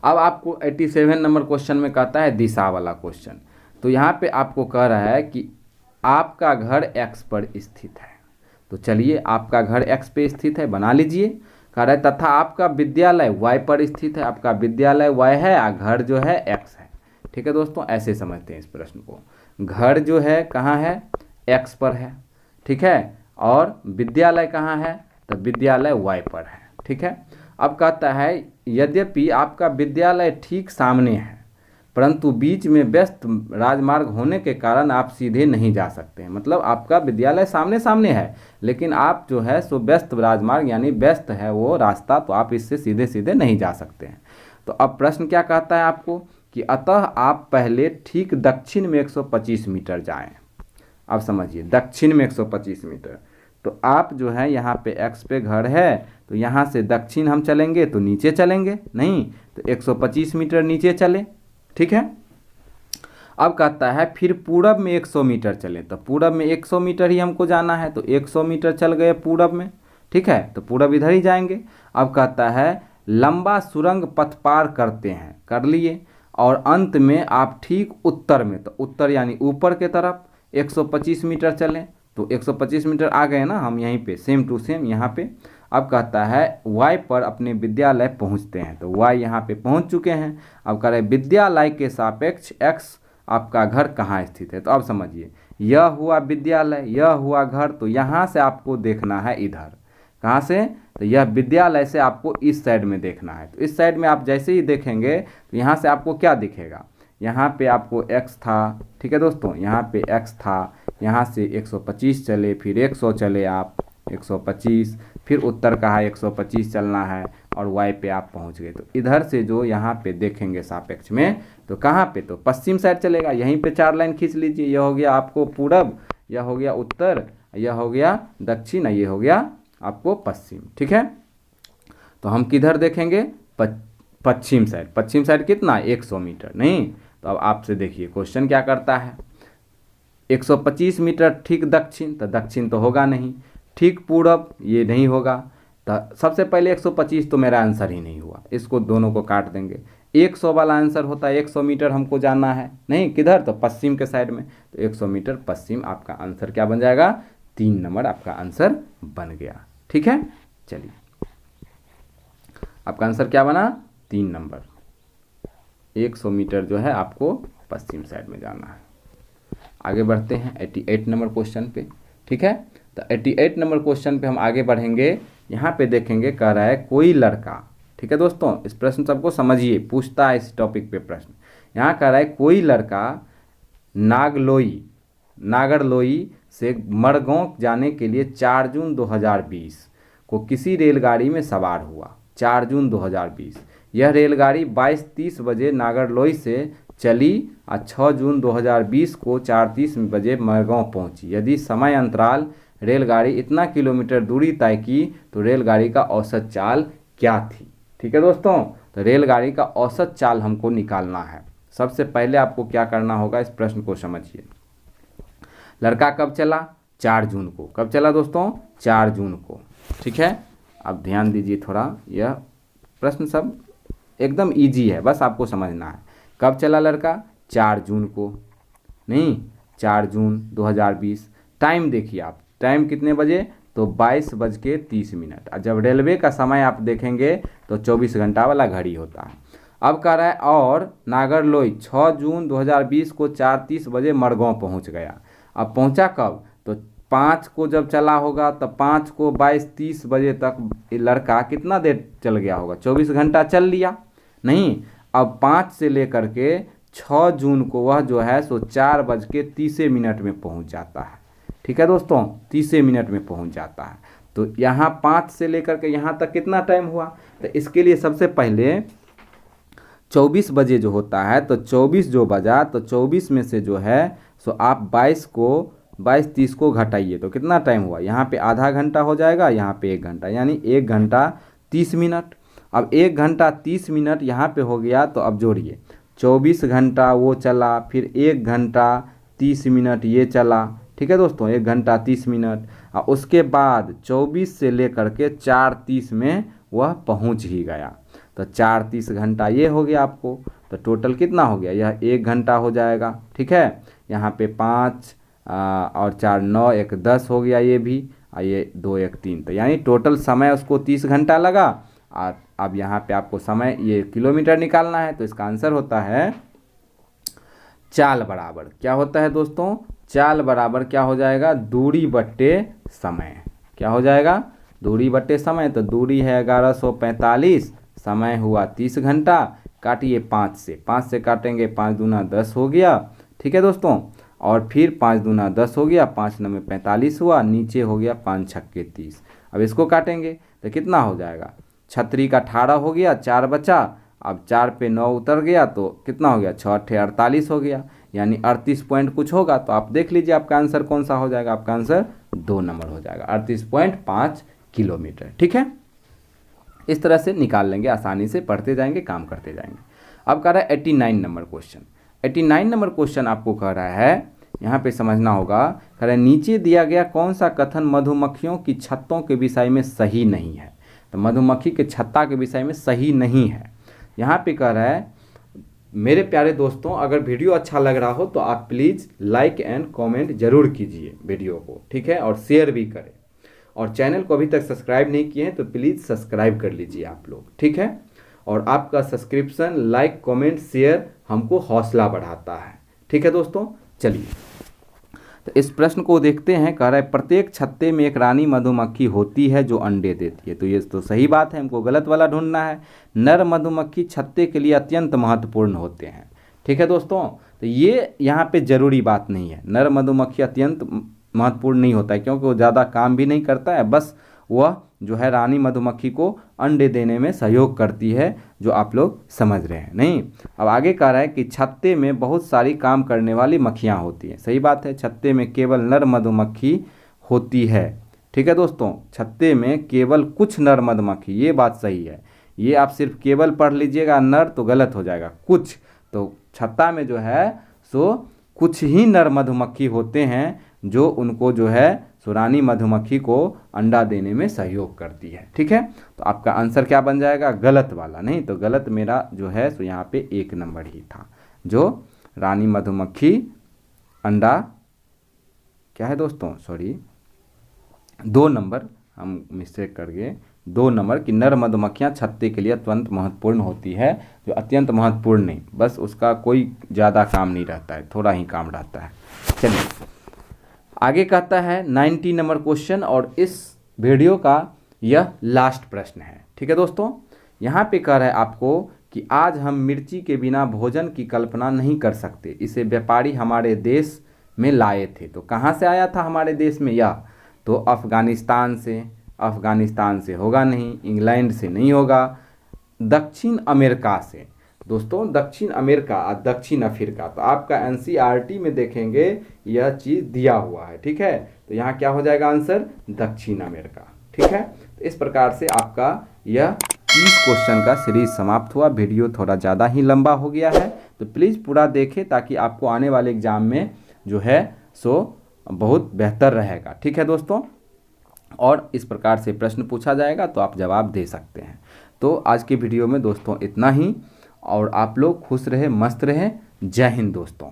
अब आपको 87 नंबर क्वेश्चन में कहता है दिशा वाला क्वेश्चन। तो यहाँ पे आपको कह रहा है कि आपका घर x पर स्थित है, तो चलिए आपका घर x पे स्थित है, बना लीजिए। कह रहा है तथा आपका विद्यालय y पर स्थित है, आपका विद्यालय y है और घर जो है x है। ठीक है दोस्तों, ऐसे समझते हैं इस प्रश्न को। घर जो है कहाँ है, x पर है, ठीक है, और विद्यालय कहाँ है, तो विद्यालय y पर है। ठीक है, अब कहता है यद्यपि आपका विद्यालय ठीक सामने है, परंतु बीच में व्यस्त राजमार्ग होने के कारण आप सीधे नहीं जा सकते हैं। मतलब आपका विद्यालय सामने है, लेकिन आप जो है सो व्यस्त राजमार्ग, यानी व्यस्त है वो रास्ता, तो आप इससे सीधे नहीं जा सकते हैं। तो अब प्रश्न क्या कहता है आपको कि अतः आप पहले ठीक दक्षिण में 125 मीटर जाएं। अब समझिए, दक्षिण में 125 मीटर, तो आप जो है यहाँ पे x पे घर है, तो यहाँ से दक्षिण हम चलेंगे तो नीचे चलेंगे नहीं, तो 125 मीटर नीचे चले। ठीक है, अब कहता है फिर पूरब में 100 मीटर चले, तो पूरब में 100 मीटर ही हमको जाना है, तो 100 मीटर चल गए पूरब में। ठीक है, तो पूरब इधर ही जाएंगे। अब कहता है लंबा सुरंग पथ पार करते हैं, कर लिए, और अंत में आप ठीक उत्तर में, तो उत्तर यानी ऊपर के तरफ 125 मीटर चलें, तो 125 मीटर आ गए ना हम यहीं पे, सेम टू सेम यहाँ पे। अब कहता है y पर अपने विद्यालय पहुँचते हैं, तो y यहाँ पे पहुँच चुके हैं। अब कह रहे विद्यालय के सापेक्ष x आपका घर कहाँ स्थित है, तो अब समझिए, यह हुआ विद्यालय, यह हुआ घर, तो यहाँ से आपको देखना है इधर, कहाँ से, तो यह विद्यालय से आपको इस साइड में देखना है। तो इस साइड में आप जैसे ही देखेंगे तो यहाँ से आपको क्या दिखेगा, यहाँ पे आपको x था। ठीक है दोस्तों, यहाँ पे x था, यहाँ से 125 चले, फिर 100 चले आप, 125, फिर उत्तर कहा 125 चलना है, और y पे आप पहुँच गए। तो इधर से जो यहाँ पे देखेंगे सापेक्ष में, तो कहाँ पे, तो पश्चिम साइड चलेगा। यहीं पे 4 लाइन खींच लीजिए, यह हो गया आपको पूरब, यह हो गया उत्तर, यह हो गया दक्षिण, ये हो गया आपको पश्चिम। ठीक है, तो हम किधर देखेंगे, पश्चिम साइड। पश्चिम साइड कितना, 100 मीटर नहीं। तो अब आपसे देखिए क्वेश्चन क्या करता है, 125 मीटर ठीक दक्षिण, तो दक्षिण तो होगा नहीं, ठीक पूरब ये नहीं होगा, तो सबसे पहले 125 तो मेरा आंसर ही नहीं हुआ, इसको दोनों को काट देंगे। 100 वाला आंसर होता है, 100 मीटर हमको जाना है, नहीं किधर, तो पश्चिम के साइड में, तो 100 मीटर पश्चिम आपका आंसर क्या बन जाएगा, 3 नंबर आपका आंसर बन गया। ठीक है, चलिए आपका आंसर क्या बना? 3 नंबर। 100 मीटर जो है आपको पश्चिम साइड में जाना है। आगे बढ़ते हैं 88 नंबर क्वेश्चन पे। ठीक है, तो 88 नंबर क्वेश्चन पे हम आगे बढ़ेंगे। यहाँ पे देखेंगे, कह रहा है कोई लड़का, ठीक है दोस्तों, इस प्रश्न सबको समझिए, पूछता है इस टॉपिक पे प्रश्न। यहाँ कह रहा है कोई लड़का नागरलोई से मड़गांव जाने के लिए 4 जून 2020 को किसी रेलगाड़ी में सवार हुआ। 4 जून 2020 यह रेलगाड़ी 22:30 बजे नागरलोई से चली और 6 जून 2020 को 4:30 बजे मड़गांव पहुंची। यदि समय अंतराल रेलगाड़ी इतना किलोमीटर दूरी तय की तो रेलगाड़ी का औसत चाल क्या थी? ठीक है दोस्तों, तो रेलगाड़ी का औसत चाल हमको निकालना है। सबसे पहले आपको क्या करना होगा, इस प्रश्न को समझिए। लड़का कब चला? 4 जून को। कब चला दोस्तों? 4 जून को। ठीक है, अब ध्यान दीजिए थोड़ा, यह प्रश्न सब एकदम इजी है, बस आपको समझना है। कब चला लड़का? 4 जून को, नहीं 4 जून 2020। टाइम देखिए आप, टाइम कितने बजे? तो 22:30। और जब रेलवे का समय आप देखेंगे तो 24 घंटा वाला घड़ी होता है। अब कह रहा है और नागरलोई 6 जून 2020 को 4:30 बजे मड़गांव पहुंच गया। अब पहुंचा कब? तो 5 को जब चला होगा तो 5 को 22:30 बजे तक लड़का कितना देर चल गया होगा? 24 घंटा चल लिया, नहीं। अब 5 से लेकर के 6 जून को वह जो है सो 4:30 में पहुंच जाता है। ठीक है दोस्तों, 30 मिनट में पहुंच जाता है। तो यहाँ 5 से लेकर के यहाँ तक कितना टाइम हुआ? तो इसके लिए सबसे पहले 24 बजे जो होता है, तो 24 जो बजा तो 24 में से जो है सो आप 22:30 को घटाइए तो कितना टाइम हुआ? यहाँ पे आधा घंटा हो जाएगा, यहाँ पे 1 घंटा, यानी 1 घंटा 30 मिनट। अब 1 घंटा 30 मिनट यहाँ पे हो गया, तो अब जोड़िए, 24 घंटा वो चला, फिर 1 घंटा 30 मिनट ये चला। ठीक है दोस्तों, 1 घंटा 30 मिनट, और उसके बाद 24 से लेकर के 4:30 में वह पहुंच ही गया। तो 4:30 घंटा ये हो गया आपको, तो टोटल कितना हो गया? यह 1 घंटा हो जाएगा। ठीक है, यहाँ पे 5 और 4 9, 1 10 हो गया ये भी, और ये 2 1 3, तो यानी टोटल समय उसको 30 घंटा लगा। और अब यहाँ पे आपको समय ये किलोमीटर निकालना है, तो इसका आंसर होता है चाल बराबर क्या होता है दोस्तों? चाल बराबर क्या हो जाएगा? दूरी बट्टे समय। क्या हो जाएगा? दूरी बट्टे समय। तो दूरी है 1145, समय हुआ 30 घंटा। काटिए 5 से, 5 से काटेंगे 5 दूना 10 हो गया। ठीक है दोस्तों, और फिर 5 दूना 10 हो गया, 5 9 में 45 हुआ, नीचे हो गया 5 छक्के 30। अब इसको काटेंगे तो कितना हो जाएगा? 36 का 18 हो गया, 4 बचा। अब 4 पे 9 उतर गया तो कितना हो गया? 6 8 48 हो गया, यानी 38 पॉइंट कुछ होगा। तो आप देख लीजिए आपका आंसर कौन सा हो जाएगा? आपका आंसर 2 नंबर हो जाएगा, 38.5 किलोमीटर। ठीक है, इस तरह से निकाल लेंगे, आसानी से पढ़ते जाएंगे, काम करते जाएंगे। अब कह रहा है 89 नंबर क्वेश्चन। 89 नंबर क्वेश्चन आपको कह रहा है, यहाँ पे समझना होगा। कह रहा है नीचे दिया गया कौन सा कथन मधुमक्खियों की छत्तों के विषय में सही नहीं है? तो मधुमक्खी के छत्ता के विषय में सही नहीं है। यहाँ पे कह रहा है, मेरे प्यारे दोस्तों, अगर वीडियो अच्छा लग रहा हो तो आप प्लीज़ लाइक एंड कमेंट जरूर कीजिए वीडियो को, ठीक है, और शेयर भी करें। और चैनल को अभी तक सब्सक्राइब नहीं किए हैं तो प्लीज़ सब्सक्राइब कर लीजिए आप लोग, ठीक है। और आपका सब्सक्रिप्शन, लाइक, कमेंट, शेयर हमको हौसला बढ़ाता है, ठीक है दोस्तों। चलिए तो इस प्रश्न को देखते हैं। कह रहा है प्रत्येक छत्ते में एक रानी मधुमक्खी होती है जो अंडे देती है। तो ये तो सही बात है, हमको गलत वाला ढूंढना है। नर मधुमक्खी छत्ते के लिए अत्यंत महत्वपूर्ण होते हैं, ठीक है दोस्तों। तो ये यहाँ पे ज़रूरी बात नहीं है, नर मधुमक्खी अत्यंत महत्वपूर्ण नहीं होता है, क्योंकि वो ज़्यादा काम भी नहीं करता है, बस वह जो है रानी मधुमक्खी को अंडे देने में सहयोग करती है, जो आप लोग समझ रहे हैं नहीं। अब आगे कह रहा है कि छत्ते में बहुत सारी काम करने वाली मक्खियाँ होती हैं। सही बात है, छत्ते में केवल नर मधुमक्खी होती है, ठीक है दोस्तों। छत्ते में केवल कुछ नर मधुमक्खी, ये बात सही है। ये आप सिर्फ केवल पढ़ लीजिएगा नर तो गलत हो जाएगा, कुछ। तो छत्ता में जो है सो कुछ ही नर मधुमक्खी होते हैं जो उनको जो है सो रानी मधुमक्खी को अंडा देने में सहयोग करती है, ठीक है। तो आपका आंसर क्या बन जाएगा? गलत वाला, नहीं तो गलत मेरा जो है सो यहाँ पे 1 नंबर ही था, जो रानी मधुमक्खी अंडा, क्या है दोस्तों, सॉरी 2 नंबर हम मिस्टेक कर गए, 2 नंबर की नर मधुमक्खियाँ छत्ते के लिए अत्यंत महत्वपूर्ण होती है, जो अत्यंत महत्वपूर्ण नहीं, बस उसका कोई ज़्यादा काम नहीं रहता है, थोड़ा ही काम रहता है। चलिए आगे कहता है 90 नंबर क्वेश्चन, और इस वीडियो का यह लास्ट प्रश्न है। ठीक है दोस्तों, यहाँ पे कह रहा है आपको कि आज हम मिर्ची के बिना भोजन की कल्पना नहीं कर सकते, इसे व्यापारी हमारे देश में लाए थे। तो कहाँ से आया था हमारे देश में यह? तो अफ़गानिस्तान से। अफ़गानिस्तान से होगा नहीं, इंग्लैंड से नहीं होगा, दक्षिण अमेरिका से। दोस्तों दक्षिण अमेरिका और दक्षिण अफ्रीका, तो आपका एनसीईआरटी में देखेंगे यह चीज़ दिया हुआ है। ठीक है, तो यहाँ क्या हो जाएगा आंसर? दक्षिण अमेरिका। ठीक है, तो इस प्रकार से आपका यह 30 क्वेश्चन का सीरीज समाप्त हुआ। वीडियो थोड़ा ज़्यादा ही लंबा हो गया है, तो प्लीज़ पूरा देखें ताकि आपको आने वाले एग्ज़ाम में जो है सो बहुत बेहतर रहेगा। ठीक है दोस्तों, और इस प्रकार से प्रश्न पूछा जाएगा तो आप जवाब दे सकते हैं। तो आज की वीडियो में दोस्तों इतना ही, और आप लोग खुश रहे, मस्त रहे। जय हिंद दोस्तों।